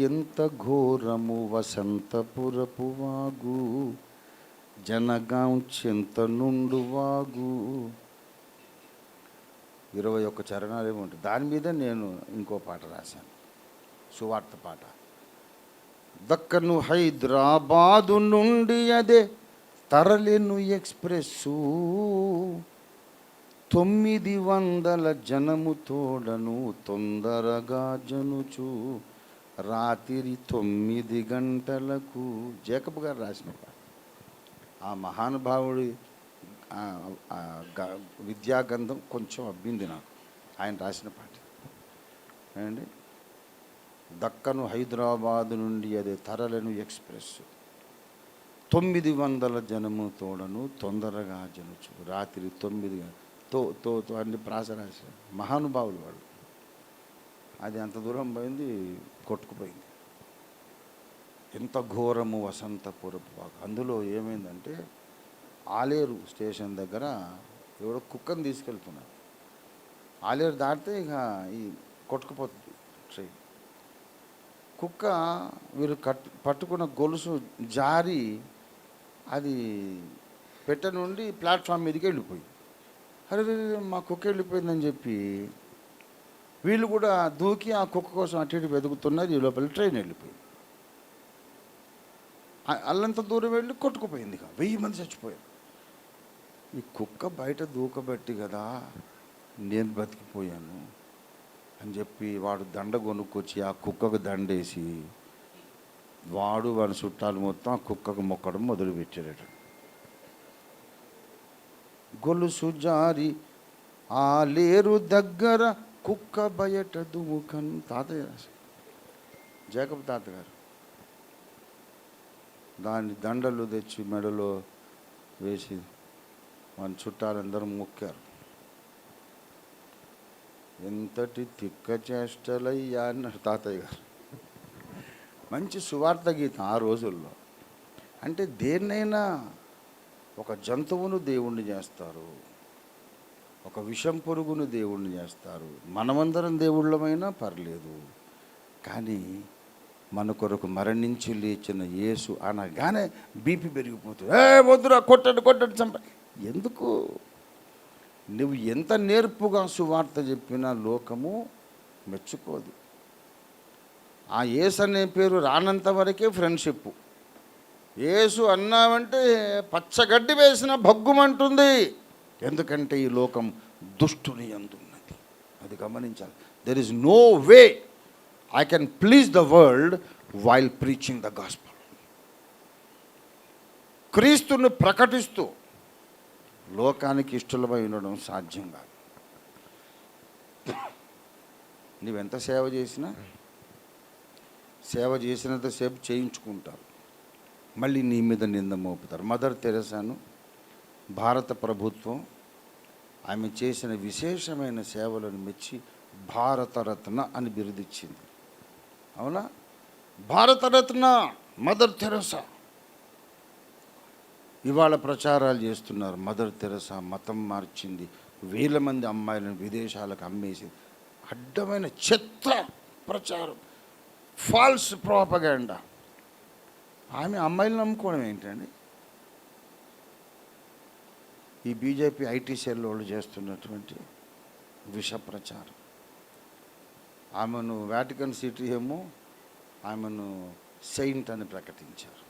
ఎంత ఘోరము వసంతపురపు వాగు, జనగాం చింత నుండు వాగు, 21 చరణాలు ఏమో ఉంటుంది. దాని మీద నేను ఇంకో పాట రాశాను, సువార్త పాట. దక్కను హైదరాబాదు నుండి అదే తరలిను ఎక్స్ప్రెస్సు, 900 జనము తోడను తొందరగా జనుచు, రాత్రి 9 గంటలకు. జేకబ్ గారు రాసిన పాట. ఆ మహానుభావుడి విద్యాగంధం కొంచెం అబ్బింది నాకు, ఆయన రాసిన పాట ఏమండి. దక్కను హైదరాబాదు నుండి అదే తరలను ఎక్స్ప్రెస్, 900 జనము తోడను తొందరగా జనుచు, రాత్రి 9 తో అన్ని ప్రాస రాశారు. మహానుభావులు వాళ్ళు. అది అంత దూరం పోయింది, కొట్టుకుపోయింది. ఎంత ఘోరము వసంతపురపు వాగు. అందులో ఏమైందంటే ఆలేరు స్టేషన్ దగ్గర ఎవడో కుక్కను తీసుకెళ్తున్నారు. ఆలేరు దాటితే ఇక ఈ కొట్టుకుపోతుంది ట్రైన్. కుక్క వీరు పట్టుకున్న గొలుసు జారి అది పెట్టె నుండి ప్లాట్ఫామ్ మీదకి వెళ్ళిపోయింది. అరే మా కుక్క వెళ్ళిపోయిందని చెప్పి వీళ్ళు కూడా దూకి ఆ కుక్క కోసం అటు ఇటు వెతుకుతున్నారు. ఈ లోపల ట్రైన్ వెళ్ళిపోయింది. అల్లంత దూరం వెళ్ళి కొట్టుకుపోయింది. ఇక 1000 మంది చచ్చిపోయారు. ఈ కుక్క బయట దూకబెట్టి కదా నేను బతికిపోయాను అని చెప్పి వాడు దండ కొనుక్కొచ్చి ఆ కుక్కకు దండేసి వాడు వాడి చుట్టాలు మొత్తం ఆ కుక్కకు మొక్కడం మొదలుపెట్టాడు. గొలుసు జారి ఆ లేరు దగ్గర కుక్క బయట దుముకన్. తాతయ్య జేకబ్ తాతగారు దాన్ని దండలు తెచ్చి మెడలో వేసి మన చుట్టాలందరూ మొక్కారు. ఎంతటి తిక్క చేష్టలయ్యా అన్నారు తాతయ్య గారు. మంచి సువార్త గీతం ఆ రోజుల్లో. అంటే దేన్నైనా, ఒక జంతువును దేవుణ్ణి చేస్తారు, ఒక విషం పురుగును దేవుణ్ణి చేస్తారు. మనమందరం దేవుళ్ళమైనా పర్లేదు, కానీ మన కొరకు మరణించి లేచిన యేసు అనగానే బీపీ పెరిగిపోతుంది. వద్దురా, కొట్టండి చంప. ఎందుకు? నువ్వు ఎంత నేర్పుగా సువార్త చెప్పినా లోకము మెచ్చుకోదు. ఆ యేసు అనే పేరు రానంత వరకే ఫ్రెండ్షిప్. యేసు అన్నామంటే పచ్చగడ్డి వేసిన భగ్గుమంటుంది. ఎందుకంటే ఈ లోకం దుష్టుని యందున్నది. అది గమనించాలి. There is no way I can please the world while preaching the gospel. క్రీస్తును ప్రకటిస్తూ లోకానికి ఇష్టలమై ఉండడం సాధ్యం కాదు. నువ్వెంత సేవ చేసినా సేవ చేసినంతసేపు చేయించుకుంటారు, మళ్ళీ నీ మీద నింద మోపుతారు. మదర్ తెరెసాను భారత ప్రభుత్వం ఆమె చేసిన విశేషమైన సేవలను మెచ్చి భారతరత్న అని బిరుదిచ్చింది. అవునా? Bharat Ratna mother Teresa. ఇవాళ ప్రచారాలు చేస్తున్నారు. మదర్ తెరెసా మతం మార్చింది, 1000 మంది అమ్మాయిలను విదేశాలకు అమ్మేసింది. అడ్డమైన చెత్త ప్రచారం, ఫాల్స్ ప్రోపగాండా. ఆమె అమ్మాయిలను నమ్ముకోవడం ఏంటండి? ఈ బీజేపీ ఐటీ సెల్ వాళ్ళు చేస్తున్నటువంటి విష ప్రచారం. ఆమెను వాటికన్ సిటీ ఏమో ఆమెను సెయింట్ అని ప్రకటించారు.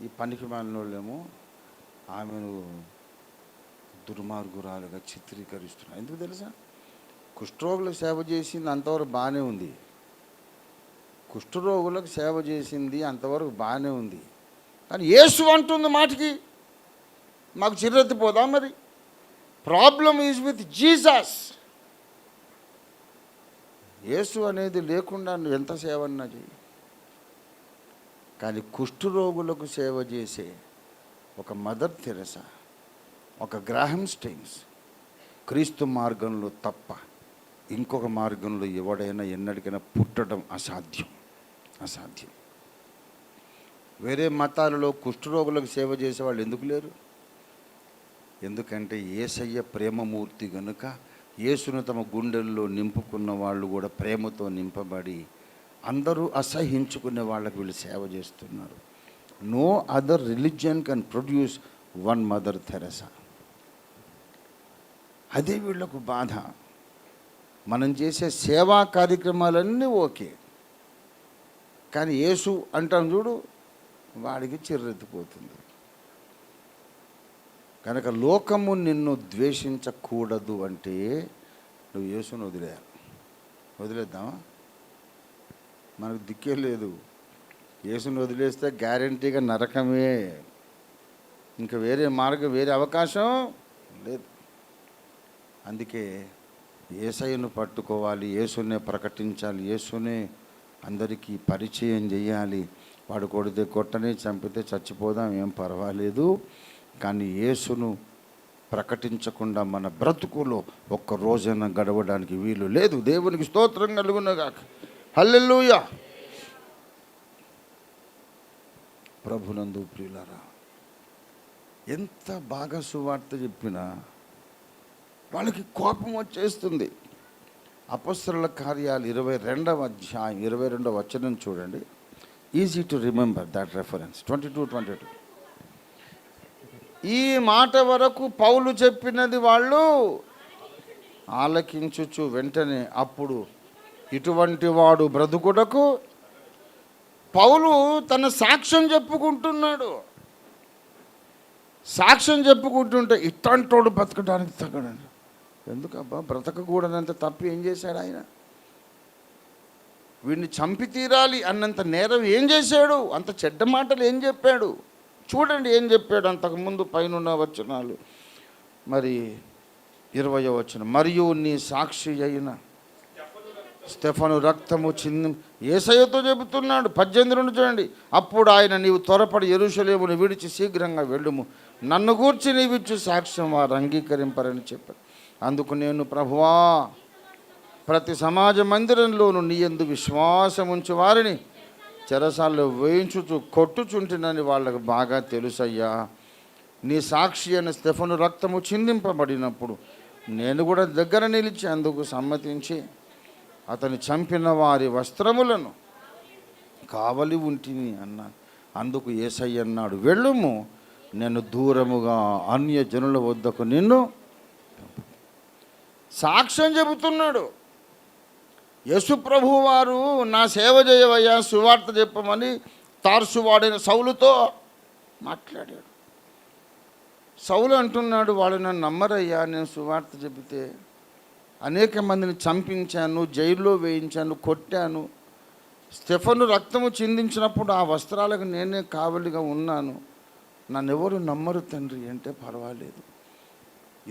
ఈ పనికి మాలిన వాళ్ళేమో ఆమెను దుర్మార్గురాలుగా చిత్రీకరిస్తున్నారు. ఎందుకు తెలుసా? కుష్ఠరోగులకు సేవ చేసింది అంతవరకు బాగానే ఉంది. కుష్ఠరోగులకు సేవ చేసింది అంతవరకు బాగానే ఉంది. కానీ యేసు అంటుంది మాటికి మాకు చిర్రెత్తిపోదా? మరి ప్రాబ్లం ఈజ్ విత్ జీసస్. యేసు అనేది లేకుండా నువ్వు ఎంత సేవ అన్నా చెయ్యి. కానీ కుష్ఠరోగులకు సేవ చేసే ఒక మదర్ తెరెసా, ఒక గ్రాహం స్టెయిన్స్ క్రీస్తు మార్గంలో తప్ప ఇంకొక మార్గంలో ఎవడైనా ఎన్నటికైనా పుట్టడం అసాధ్యం. వేరే మతాలలో కుష్ఠరోగులకు సేవ చేసేవాళ్ళు ఎందుకు లేరు? ఎందుకంటే యేసయ్య ప్రేమమూర్తి గనుక యేసును తమ గుండెల్లో నింపుకున్న వాళ్ళు కూడా ప్రేమతో నింపబడి అందరూ అసహించుకునే వాళ్ళకి వీళ్ళు సేవ చేస్తున్నారు. No other religion can produce one Mother Teresa. అదే వీళ్ళకు బాధ. మనం చేసే సేవా కార్యక్రమాలన్నీ ఓకే, కానీ యేసు అంటాం చూడు, వాడికి చిర్రెత్తిపోతుంది. కనుక లోకము నిన్ను ద్వేషించకూడదు అంటే నువ్వు యేసును వదిలేయాలి. వదిలేద్దామా? మనకు దిక్కే లేదు. యేసును వదిలేస్తే గ్యారంటీగా నరకమే. ఇంకా వేరే మార్గం, వేరే అవకాశం లేదు. అందుకే యేసయ్యను పట్టుకోవాలి, యేసునే ప్రకటించాలి, యేసునే అందరికీ పరిచయం చేయాలి. వాడు కొడితే కొట్టని, చంపితే చచ్చిపోదాం, ఏం పర్వాలేదు, కానీ యేసును ప్రకటించకుండా మన బ్రతుకులో ఒక్క రోజైనా గడవడానికి వీలు లేదు. దేవునికి స్తోత్రం కలుగునగాక. హల్లెలూయా. ప్రభునందు ప్రియులారా, ఎంత బాగా సువార్త చెప్పినా వాళ్ళకి కోపం వచ్చేస్తుంది. అపొస్తలుల కార్యాలు 22వ అధ్యాయం 22వ వచనం చూడండి. Easy to remember that reference 22:22. ఈ మాట వరకు పౌలు చెప్పినది వాళ్ళు ఆలకించుచు వెంటనే అప్పుడు ఇటువంటి వాడు బ్రతుకుటకు, పౌలు తన సాక్ష్యం చెప్పుకుంటున్నాడు. సాక్ష్యం చెప్పుకుంటుంటే ఇట్టంటోడు బ్రతకడానికి తగ్గడండి. ఎందుకబ్బా బ్రతకకూడనంత తప్పు ఏం చేశాడు ఆయన? వీడిని చంపి తీరాలి అన్నంత నేరం ఏం చేశాడు? అంత చెడ్డ మాటలు ఏం చెప్పాడు? చూడండి ఏం చెప్పాడు అంతకుముందు పైన వచనాలు. మరి 20వ వచనం, మరియు నీ సాక్షి అయిన స్టెఫను రక్తము యేసయ్యతో చెబుతున్నాడు. 18 నుండి చూడండి. అప్పుడు ఆయన, నీవు త్వరపడి యెరూషలేమును విడిచి శీఘ్రంగా వెళ్ళుము, నన్ను గూర్చి నీవిచ్చు సాక్ష్యం వారు అంగీకరింపరని చెప్పాడు. అందుకు నేను, ప్రభువా, ప్రతి సమాజ మందిరంలోనూ నీ యందు విశ్వాసం ఉంచి వారిని చెరసాల్లో వేయించుచు కొట్టుచుంటినని వాళ్ళకు బాగా తెలుసయ్యా. నీ సాక్షి అయిన స్టెఫను రక్తము చిందింపబడినప్పుడు నేను కూడా దగ్గర నిలిచి అందుకు సమ్మతించి అతని చంపిన వారి వస్త్రములను కావలి ఉంటిని అన్నాను. అందుకు యేసయ్య అన్నాడు, వెళ్ళుము, నేను దూరముగా అన్య జనుల వద్దకు నిన్ను. సాక్ష్యం చెబుతున్నాడు. యేసు ప్రభువు వారు, నా సేవ చేయవయ్యా, సువార్త చెప్పమని తార్సువాడైన సౌలుతో మాట్లాడాడు. సౌలు అంటున్నాడు, వాళ్ళు నన్ను నమ్మరయ్యా, నేను సువార్త చెబితే. అనేక మందిని చంపించాను, జైల్లో వేయించాను, కొట్టాను. స్టెఫను రక్తము చిందించినప్పుడు ఆ వస్త్రాలకు నేనే కావలిగా ఉన్నాను. నన్ను ఎవరు నమ్మరు తండ్రి అంటే, పర్వాలేదు,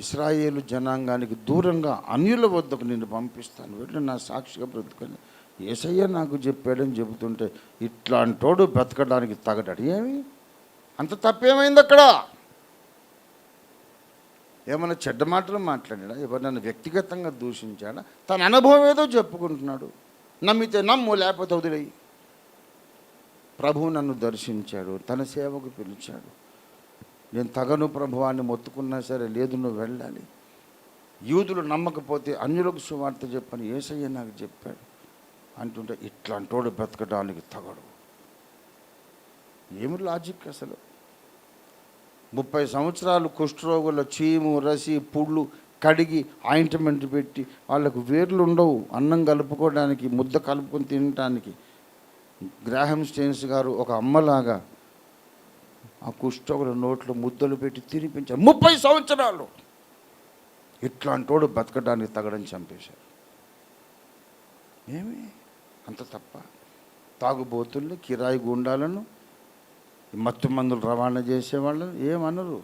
ఇశ్రాయేలు జనాంగానికి దూరంగా అన్యుల వద్దకు నిన్ను పంపిస్తాను, వెళ్ళి నా సాక్షిగా బ్రతుకొని యేసయ్య నాకు చెప్పాడని చెబుతుంటే ఇట్లాంటోడు బ్రతకడానికి తగడాడు. ఏమి అంత తప్పేమైంది అక్కడ? ఏమైనా చెడ్డ మాటలు మాట్లాడా? ఎవరినైనా వ్యక్తిగతంగా దూషించాడా? తన అనుభవం ఏదో చెప్పుకుంటున్నాడు. నమ్మితే నమ్ము, లేకపోతే వదిలేయి. ప్రభువు నన్ను దర్శించాడు, తన సేవకు పిలిచాడు. నేను తగను ప్రభువాన్ని మొత్తుకున్నా సరే, లేదు నువ్వు వెళ్ళాలి. యూదులు నమ్మకపోతే అన్యులకు సువార్త చెప్పని యేసయ్య నాకు చెప్పాడు అంటుంటే ఇట్లాంటోడు బ్రతకడానికి తగడు. ఏమి లాజిక్ అసలు? 30 సంవత్సరాలు కుష్ఠరోగుల చీము, రసి, పుళ్ళు కడిగి ఆయింట్మెంట్ పెట్టి, వాళ్ళకు వేర్లు ఉండవు అన్నం కలుపుకోవడానికి, ముద్ద కలుపుకొని తినటానికి. గ్రాహం స్టెయిన్స్ గారు ఒక అమ్మలాగా ఆ కుష్ఠరోగుల నోట్లో ముద్దలు పెట్టి తినిపించారు 30 సంవత్సరాలు. ఇట్లాంటోడు బతకడానికి తగడని చంపేశారు. ఏమి అంత తప్ప? తాగుబోతుల్ని, కిరాయి గుండాలను, మత్తు మందులు రవాణా చేసేవాళ్ళను ఏమనరు,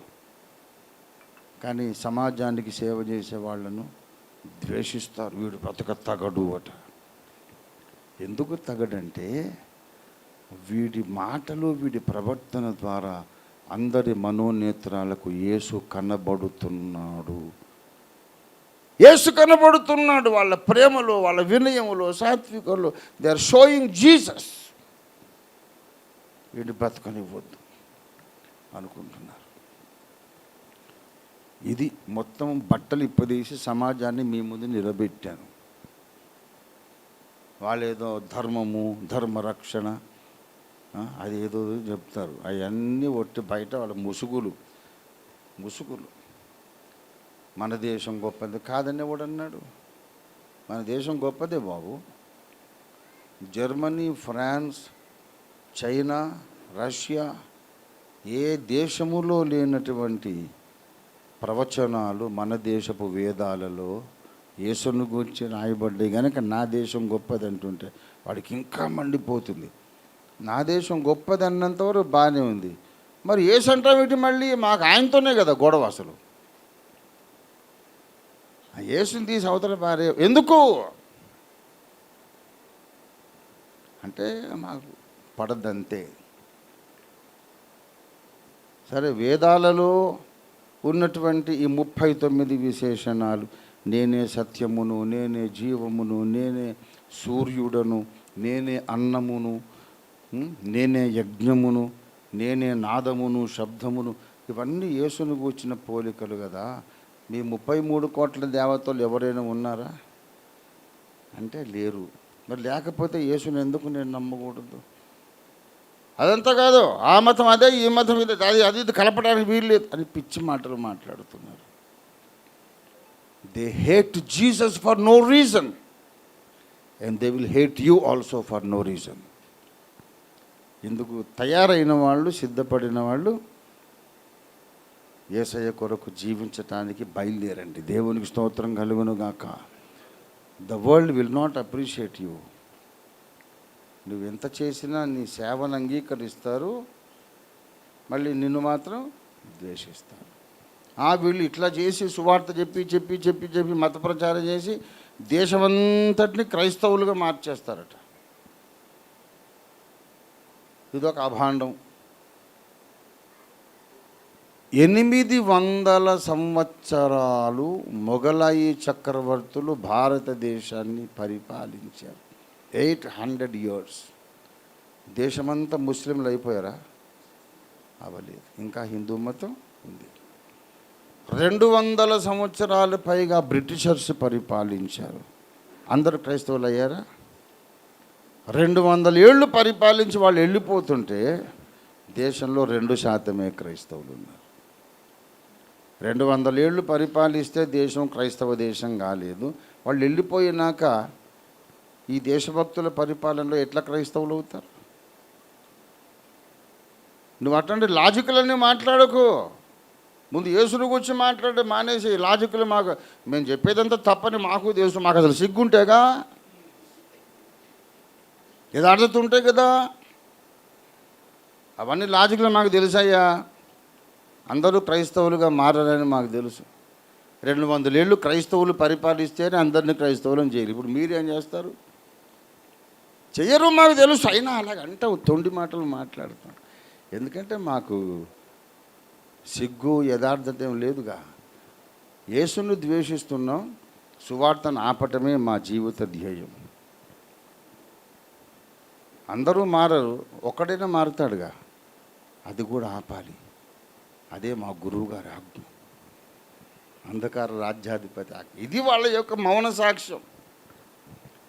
కానీ సమాజానికి సేవ చేసే వాళ్ళను ద్వేషిస్తారు. వీడు బ్రతక తగడు అట. ఎందుకు తగడంటే వీడి మాటలు, వీడి ప్రవర్తన ద్వారా అందరి మనోనేత్రాలకు యేసు కనబడుతున్నాడు. యేసు కనబడుతున్నాడు. వాళ్ళ ప్రేమలో, వాళ్ళ వినయములో, సాత్వికంలో దే ఆర్ షోయింగ్ జీసస్. వీడి బ్రతకనివ్వద్దు అనుకుంటున్నారు. ఇది మొత్తం బట్టలు ఇప్పదీసి సమాజాన్ని మీ ముందు నిలబెట్టాను. వాళ్ళేదో ధర్మము, ధర్మరక్షణ, అదేదో చెప్తారు. అవన్నీ ఒట్టి బయట వాళ్ళ ముసుగులు. మన దేశం గొప్పది కాదని ఎవడన్నాడు? మన దేశం గొప్పదే బాబు. జర్మనీ, ఫ్రాన్స్, చైనా, రష్యా, ఏ దేశములో లేనటువంటి ప్రవచనాలు మన దేశపు వేదాలలో యేసును గురించి రాయబడ్డాయి. కనుక నా దేశం గొప్పది అంటుంటే వాడికి ఇంకా మండిపోతుంది. నా దేశం గొప్పది అన్నంతవరకు బాగానే ఉంది. మరి యేసు అంటాం ఏంటి? మళ్ళీ మాకు ఆయనతోనే కదా గొడవ. అసలు ఆ యేసుని తీసి అవతల పారే ఎందుకు అంటే మాకు పడద్దంతే. సరే, వేదాలలో ఉన్నటువంటి ఈ 39 విశేషణాలు, నేనే సత్యమును, నేనే జీవమును, నేనే సూర్యుడను, నేనే అన్నమును, నేనే యజ్ఞమును, నేనే నాదమును, శబ్దమును, ఇవన్నీ యేసును గూర్చిన పోలికలు కదా. మీ 33 కోట్ల దేవతలు ఎవరైనా ఉన్నారా అంటే లేరు. మరి లేకపోతే యేసుని ఎందుకు నేను నమ్మకూడదు? అదంతా కాదు, ఆ మతం అదే, ఈ మతం ఇదే, అది ఇది కలపడానికి వీలు లేదు అని పిచ్చి మాటలు మాట్లాడుతున్నారు. They hate Jesus for no reason and they will hate you also for no reason. ఇందుకు తయారైన వాళ్ళు, సిద్ధపడిన వాళ్ళు యేసయ్య కొరకు జీవించటానికి బయలుదేరండి. దేవునికి స్తోత్రం కలుగును గాక. The world will not appreciate you. నువ్వు ఎంత చేసినా నీ సేవను అంగీకరిస్తారు, మళ్ళీ నిన్ను మాత్రం ద్వేషిస్తారు. వీళ్ళు ఇట్లా చేసి సువార్త చెప్పి చెప్పి చెప్పి చెప్పి మత ప్రచారం చేసి దేశమంతటిని క్రైస్తవులుగా మార్చేస్తారట. ఇదొక అభాండం. 800 సంవత్సరాలు మొఘలాయి చక్రవర్తులు భారతదేశాన్ని పరిపాలించారు. 800 years. దేశమంతా ముస్లింలు అయిపోయారా? అవ్వలేదు. ఇంకా హిందూ మతం ఉంది. 200 సంవత్సరాలు పైగా బ్రిటిషర్స్ పరిపాలించారు. అందరూ క్రైస్తవులు అయ్యారా? 200 ఏళ్ళు పరిపాలించి వాళ్ళు వెళ్ళిపోతుంటే దేశంలో 2% క్రైస్తవులు ఉన్నారు. 200 ఏళ్ళు పరిపాలిస్తే దేశం క్రైస్తవ దేశం కాలేదు. వాళ్ళు వెళ్ళిపోయినాక ఈ దేశభక్తుల పరిపాలనలో ఎట్లా క్రైస్తవులు అవుతారు? నువ్వు అట్లాంటి లాజికలన్నీ మాట్లాడకు. ముందు యేసుని గురించి మాట్లాడే మానేసి లాజికల్ మాకు మేము చెప్పేదంతా తప్పని మాకు తెలుసు. మాకు అసలు సిగ్గుంటేగా, యథార్థత ఉంటే కదా. అవన్నీ లాజికల్ మాకు తెలుసయ్యా. అందరూ క్రైస్తవులుగా మారాలని మాకు తెలుసు. 200 ఏళ్ళు క్రైస్తవులు పరిపాలిస్తేనే అందరినీ క్రైస్తవులను చేయరు. ఇప్పుడు మీరేం చేస్తారు? చెయ్యరు, మాకు తెలుసు. అయినా అలాగంటావు, తొండి మాటలు మాట్లాడుతాం. ఎందుకంటే మాకు సిగ్గు, యథార్థత ఏం లేదుగా. యేసును ద్వేషిస్తున్నాం, సువార్తను ఆపటమే మా జీవిత ధ్యేయం. అందరూ మారరు, ఒక్కడైనా మారుతాడుగా, అది కూడా ఆపాలి. అదే మా గురువు గారి ఆజ్ఞ. అంధకార రాజ్యాధిపతి ఆజ్ఞ. ఇది వాళ్ళ యొక్క మౌన సాక్ష్యం.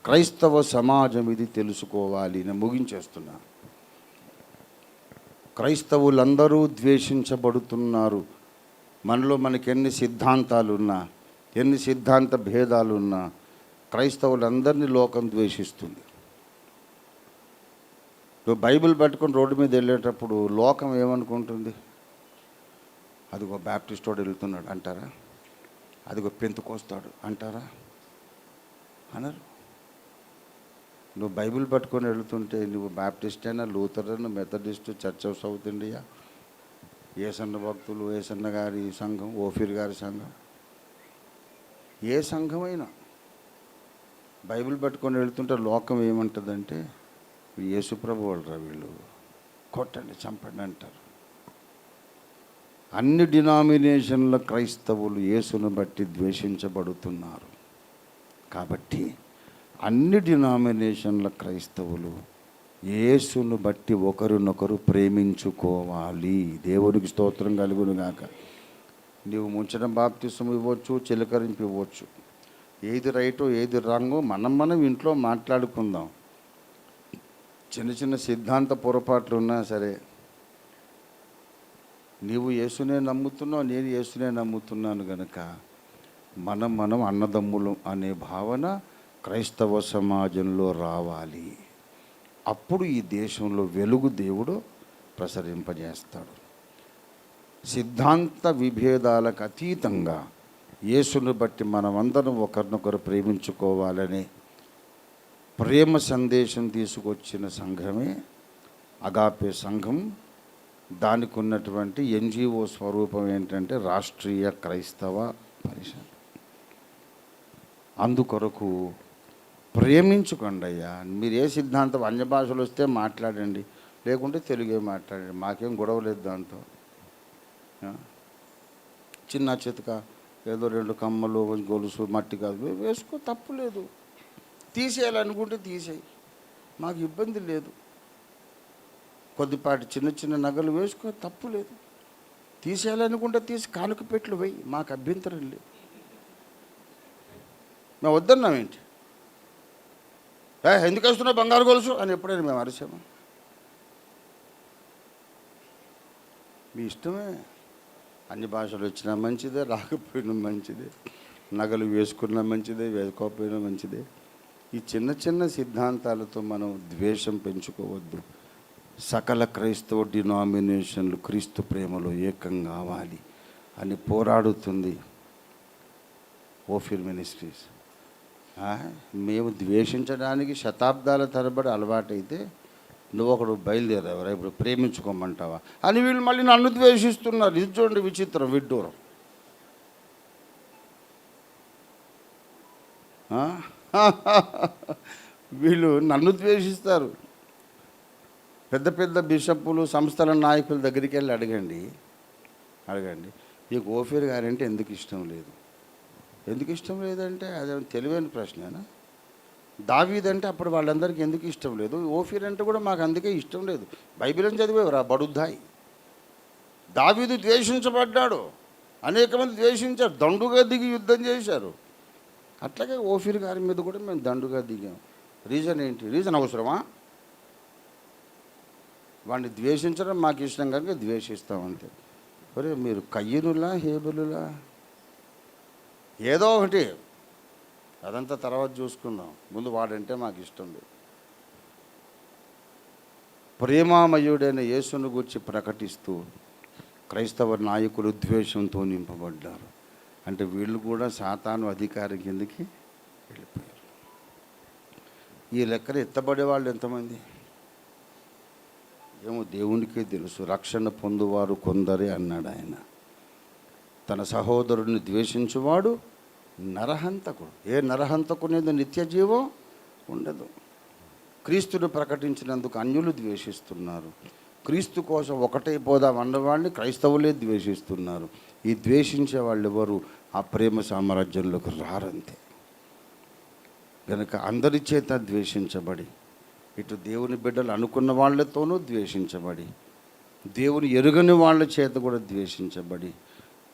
క్రైస్తవ సమాజం ఇది తెలుసుకోవాలి. నేను ముగించేస్తున్నా. క్రైస్తవులందరూ ద్వేషించబడుతున్నారు. మనలో మనకి ఎన్ని సిద్ధాంతాలున్నా, ఎన్ని సిద్ధాంత భేదాలున్నా క్రైస్తవులందరినీ లోకం ద్వేషిస్తుంది. నువ్వు బైబిల్ పట్టుకొని రోడ్డు మీద వెళ్ళేటప్పుడు లోకం ఏమనుకుంటుంది? అదిగో బ్యాప్టిస్ట్ వాడు వెళ్తున్నాడు అంటారా? అదిగో పెంతుకొస్తాడు అంటారా? అనరు. నువ్వు బైబిల్ పట్టుకొని వెళుతుంటే నువ్వు బ్యాప్టిస్ట్ అయినా, Lutheran, Methodist, church of south India, Yesanna భక్తులు, ఏసన్న గారి సంఘం, ఓఫీర్ గారి సంఘం, ఏ సంఘమైనా బైబిల్ పట్టుకొని వెళుతుంటే లోకం ఏమంటుందంటే యేసుప్రభు వాళ్ళరా వీళ్ళు, కొట్టండి చంపండి అంటారు. అన్ని డినామినేషన్ల క్రైస్తవులు యేసును బట్టి ద్వేషించబడుతున్నారు. కాబట్టి అన్ని డినామినేషన్ల క్రైస్తవులు యేసును బట్టి ఒకరినొకరు ప్రేమించుకోవాలి. దేవునికి స్తోత్రం కలుగును గాక. నీవు ముంచడం బాప్తిసం ఇవ్వచ్చు, చిలకరింపు ఇవ్వచ్చు. ఏది రైటో ఏది రాంగో మనం ఇంట్లో మాట్లాడుకుందాం. చిన్న చిన్న సిద్ధాంత పొరపాట్లు ఉన్నా సరే, నీవు యేసునే నమ్ముతున్నావు, నేను యేసునే నమ్ముతున్నాను కనుక మనం అన్నదమ్ములు అనే భావన క్రైస్తవ సమాజంలో రావాలి. అప్పుడు ఈ దేశంలో వెలుగు దేవుడు ప్రసరింపజేస్తాడు. సిద్ధాంత విభేదాలకు అతీతంగా యేసును బట్టి మనమందరం ఒకరినొకరు ప్రేమించుకోవాలనే ప్రేమ సందేశం తీసుకొచ్చిన సంఘమే అగాపే సంఘం. దానికి ఉన్నటువంటి ఎన్జిఓ స్వరూపం ఏంటంటే రాష్ట్రీయ క్రైస్తవ పరిషత్. అందుకొరకు ప్రేమించుకోండి అయ్యా. మీరు ఏ సిద్ధాంతం అన్య భాషలు వస్తే మాట్లాడండి, లేకుంటే తెలుగే మాట్లాడండి, మాకేం గొడవ లేదు దాంతో. చిన్న చితక ఏదో 2 కమ్మలు గొలుసు మట్టి కాదు వేసుకో, తప్పు లేదు. తీసేయాలనుకుంటే తీసేయి, మాకు ఇబ్బంది లేదు. కొద్దిపాటి చిన్న చిన్న నగలు వేసుకో, తప్పు లేదు. తీసేయాలనుకుంటే తీసి కానుక పెట్లు వేయి, మాకు అభ్యంతరం లేదు. మేము వద్దన్నామేంటి? ఎందుకు వేస్తున్నావు బంగారు గొలుసు అని ఎప్పుడైనా మేము అరిచాము? మీ ఇష్టమే. అన్ని భాషలు వచ్చినా మంచిదే, రాకపోయినా మంచిదే, నగలు వేసుకున్నా మంచిదే, వేసుకోకపోయినా మంచిదే. ఈ చిన్న చిన్న సిద్ధాంతాలతో మనం ద్వేషం పెంచుకోవద్దు. సకల క్రైస్తవ డినామినేషన్లు క్రీస్తు ప్రేమలో ఏకం కావాలి అని పోరాడుతుంది ఓఫీర్ మినిస్ట్రీస్. మేము ద్వేషించడానికి శతాబ్దాల తరబడి అలవాటైతే నువ్వు ఒకడు బయలుదేరావరా ఇప్పుడు ప్రేమించుకోమంటావా అని వీళ్ళు మళ్ళీ నన్ను ద్వేషిస్తున్నారు. ఇది చూడండి విచిత్రం, విడ్డూరం. వీళ్ళు నన్ను ద్వేషిస్తారు. పెద్ద పెద్ద బిషప్పులు, సంస్థల నాయకుల దగ్గరికి వెళ్ళి అడగండి, మీకు ఓఫీర్ గారంటే ఎందుకు ఇష్టం లేదు? ఎందుకు ఇష్టం లేదంటే అది తెలివైన ప్రశ్నేనా? దావీద్ అంటే అప్పుడు వాళ్ళందరికీ ఎందుకు ఇష్టం లేదు? ఓఫీర్ అంటే కూడా మాకు అందుకే ఇష్టం లేదు. బైబిల్ని చదివేవరా బడుద్దాయి. దావీదు ద్వేషించబడ్డాడు, అనేక మంది ద్వేషించారు, దండుగా దిగి యుద్ధం చేశారు. అట్లాగే ఓఫీర్ గారి మీద కూడా మేము దండుగా దిగాం. రీజన్ ఏంటి? రీజన్ అవసరమా? వాడిని ద్వేషించడం మాకు ఇష్టం కనుక ద్వేషిస్తామంతే. ఒరే మీరు కయ్యనులా హేబెలులా? ఏదో ఒకటి, అదంతా తర్వాత చూసుకుందాం, ముందు వాడంటే మాకు ఇష్టం లేదు. ప్రేమామయుడైన యేసును గురించి ప్రకటిస్తూ క్రైస్తవ నాయకులు ద్వేషంతో నింపబడ్డారు. అంటే వీళ్ళు కూడా సాతాను అధికారి కిందకి వెళ్ళిపోయారు. ఈ లెక్కన ఎత్తబడే వాళ్ళు ఎంతమంది ఏమో దేవునికే తెలుసు. రక్షణ పొందువారు కొందరే అన్నాడు ఆయన. తన సహోదరుని ద్వేషించువాడు నరహంతకుడు. ఏ నరహంతకునేది నిత్య జీవం ఉండదు. క్రీస్తును ప్రకటించినందుకు అన్యులు ద్వేషిస్తున్నారు. క్రీస్తు కోసం ఒకటైపోదాం అన్నవాడిని క్రైస్తవులే ద్వేషిస్తున్నారు. ఈ ద్వేషించే వాళ్ళు ఎవరు ఆ ప్రేమ సామ్రాజ్యంలోకి రారంతే. కనుక అందరి చేత ద్వేషించబడి, ఇటు దేవుని బిడ్డలు అనుకున్న వాళ్ళతోనూ ద్వేషించబడి, దేవుని ఎరుగని వాళ్ళ చేత కూడా ద్వేషించబడి,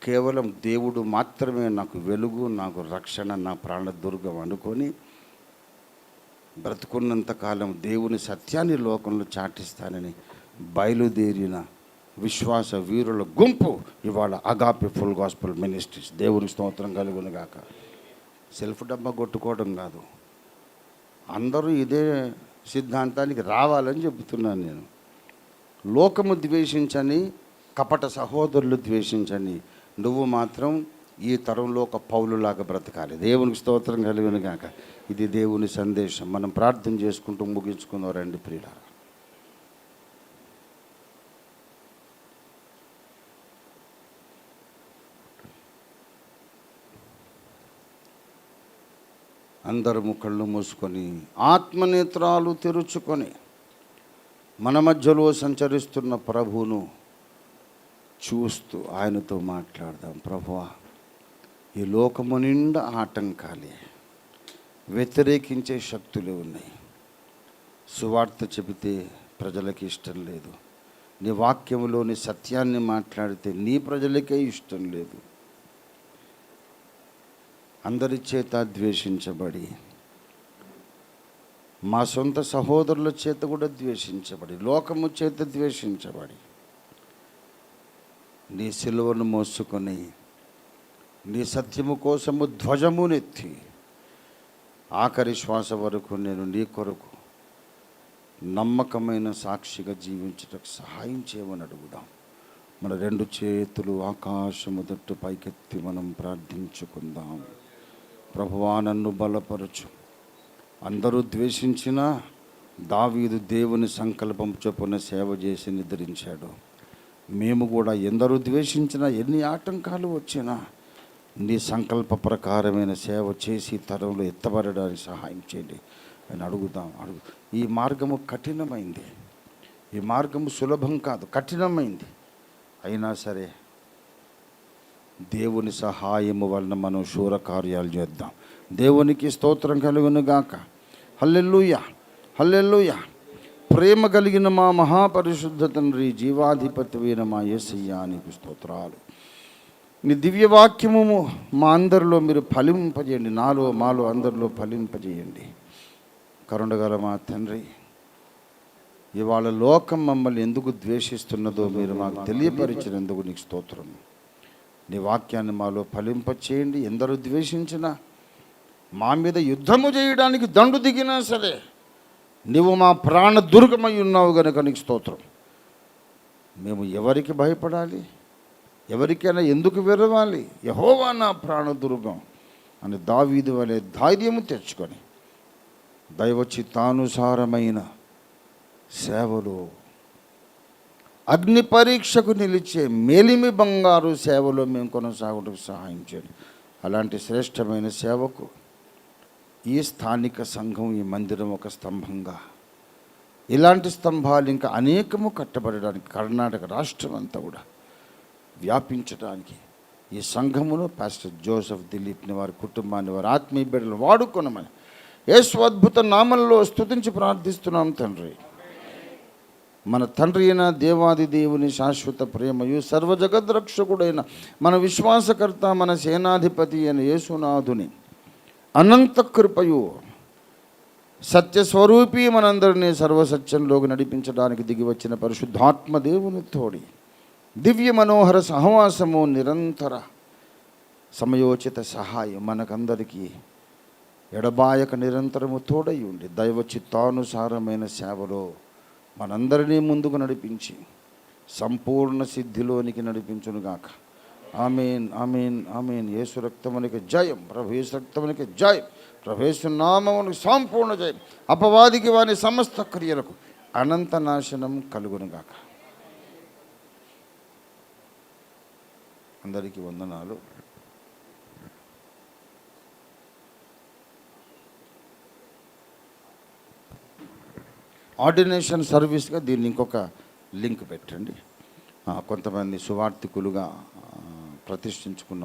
కేవలం దేవుడు మాత్రమే నాకు వెలుగు, నాకు రక్షణ, నా ప్రాణదుర్గం అనుకొని బ్రతుకున్నంతకాలం దేవుని సత్యాన్ని లోకంలో చాటిస్తానని బయలుదేరిన విశ్వాస వీరుల గుంపు ఇవాళ అగాపే ఫుల్ గాస్పెల్ మినిస్ట్రీస్. దేవుని స్తోత్రం కలుగును గాక. సెల్ఫ్ డబ్బా కొట్టుకోవడం కాదు, అందరూ ఇదే సిద్ధాంతానికి రావాలని చెబుతున్నాను నేను. లోకము ద్వేషించని, కపట సహోదరులు ద్వేషించని, నువ్వు మాత్రం ఈ తరంలో ఒక పౌలులాగా బ్రతకాలి. దేవునికి స్తోత్రం కలుగును గాక. ఇది దేవుని సందేశం. మనం ప్రార్థన చేసుకుంటూ ముగించుకుందాం రండి ప్రియులారా. అందరము కళ్ళు మూసుకొని ఆత్మనేత్రాలు తెరుచుకొని మన మధ్యలో సంచరిస్తున్న ప్రభువును చూస్తూ ఆయనతో మాట్లాడదాం. ప్రభువా, ఈ లోకము నిండా ఆటంకాలే, వ్యతిరేకించే శక్తులు ఉన్నాయి. సువార్త చెబితే ప్రజలకి ఇష్టం లేదు. నీ వాక్యములోని సత్యాన్ని మాట్లాడితే నీ ప్రజలకే ఇష్టం లేదు. అందరి చేత ద్వేషించబడి, మా సొంత సహోదరుల చేత కూడా ద్వేషించబడి, లోకము చేత ద్వేషించబడి, నీ సిలువను మోసుకొని నీ సత్యము కోసము ధ్వజమునెత్తి ఆఖరి శ్వాస వరకు నేను నీ కొరకు నమ్మకమైన సాక్షిగా జీవించడానికి సహాయం చేయమని అడుగుదాం. మన రెండు చేతులు ఆకాశము తట్టు పైకెత్తి మనం ప్రార్థించుకుందాం. ప్రభువా, నన్ను బలపరచు. అందరూ ద్వేషించిన దావీదు దేవుని సంకల్పం చొప్పున సేవ చేసి నిద్రించాడు. మేము కూడా ఎందరూ ద్వేషించినా, ఎన్ని ఆటంకాలు వచ్చినా నీ సంకల్ప ప్రకారమైన సేవ చేసి తరంలో ఎత్తబడడానికి సహాయం చేయండి అని అడుగుదాం. ఈ మార్గము కఠినమైంది, ఈ మార్గము సులభం కాదు, కఠినమైంది. అయినా సరే దేవుని సహాయము వలన మనం శూర కార్యాలు చేద్దాం. దేవునికి స్తోత్రం కలుగును గాక. హల్లెలూయా, హల్లెలూయా. ప్రేమ కలిగిన మా మహాపరిశుద్ధ తండ్రి, జీవాధిపతివైన మా యేసయ్యా, నీకు స్తోత్రాలు. నీ దివ్యవాక్యము మా అందరిలో మీరు ఫలింపజేయండి, నాలో మాలో అందరిలో ఫలింపజేయండి. కరుణగల మా తండ్రి, ఇవాళ లోకం మమ్మల్ని ఎందుకు ద్వేషిస్తున్నదో మీరు మాకు తెలియపరిచినందుకు నీకు స్తోత్రం. నీ వాక్యాన్ని మాలో ఫలింపచేయండి. ఎందరూ ద్వేషించినా, మా మీద యుద్ధము చేయడానికి దండు దిగినా సరే నీవు మా ప్రాణ దుర్గమై ఉన్నావు గనుక నీకు స్తోత్రం. మేము ఎవరికి భయపడాలి, ఎవరికైనా ఎందుకు విరవాలి? యెహోవా నా ప్రాణ దుర్గం అని దావీదు వలె ధైర్యము తెచ్చుకొని దైవ చిత్తానుసారమైన సేవలో, అగ్ని పరీక్షకు నిలిచే మేలిమి బంగారు సేవలో మేము కొనసాగుటకు సహాయం చేయండి. అలాంటి శ్రేష్టమైన సేవకు ఈ స్థానిక సంఘం, ఈ మందిరం ఒక స్తంభంగా, ఇలాంటి స్తంభాలు ఇంకా అనేకము కట్టబడడానికి, కర్ణాటక రాష్ట్రం అంతా కూడా వ్యాపించడానికి ఈ సంఘమును పాస్టర్ జోసెఫ్ దిలీప్ని, వారి కుటుంబాన్ని, వారి ఆత్మీయ బిడ్డలు వాడుకొనమని యేసు అద్భుత నామంలో స్తుతించి ప్రార్థిస్తున్నాం తండ్రి. మన తండ్రి అయిన దేవాది దేవుని శాశ్వత ప్రేమయు, సర్వజగద్రక్షకుడైన మన విశ్వాసకర్త, మన సేనాధిపతి అయిన యేసునాథుని అనంత కృపయు, సత్యస్వరూపి మనందరినీ సర్వసత్యంలోకి నడిపించడానికి దిగి వచ్చిన పరిశుద్ధాత్మ దేవుని తోడి దివ్య మనోహర సహవాసము, నిరంతర సమయోచిత సహాయం మనకందరికీ ఎడబాయక నిరంతరము తోడై ఉండి దైవ చిత్తానుసారమైన సేవలో మనందరినీ ముందుకు నడిపించి సంపూర్ణ సిద్ధిలోనికి నడిపించునుగాక. ఆమేన్, ఆమేన్, ఆమేన్. యేసు రక్తమునికి జయం, ప్రభు యేసు రక్తమునికి జయం, ప్రభు యేసు నామమునికి సంపూర్ణ జయం. అపవాదికి వాని సమస్త క్రియలకు అనంత నాశనం కలుగునుగాక. అందరికీ వందనాలు. ఆర్డినేషన్ సర్వీస్గా దీన్ని ఇంకొక లింక్ పెట్టండి. కొంతమంది సువార్థికులుగా ప్రతిష్ఠించుకున్న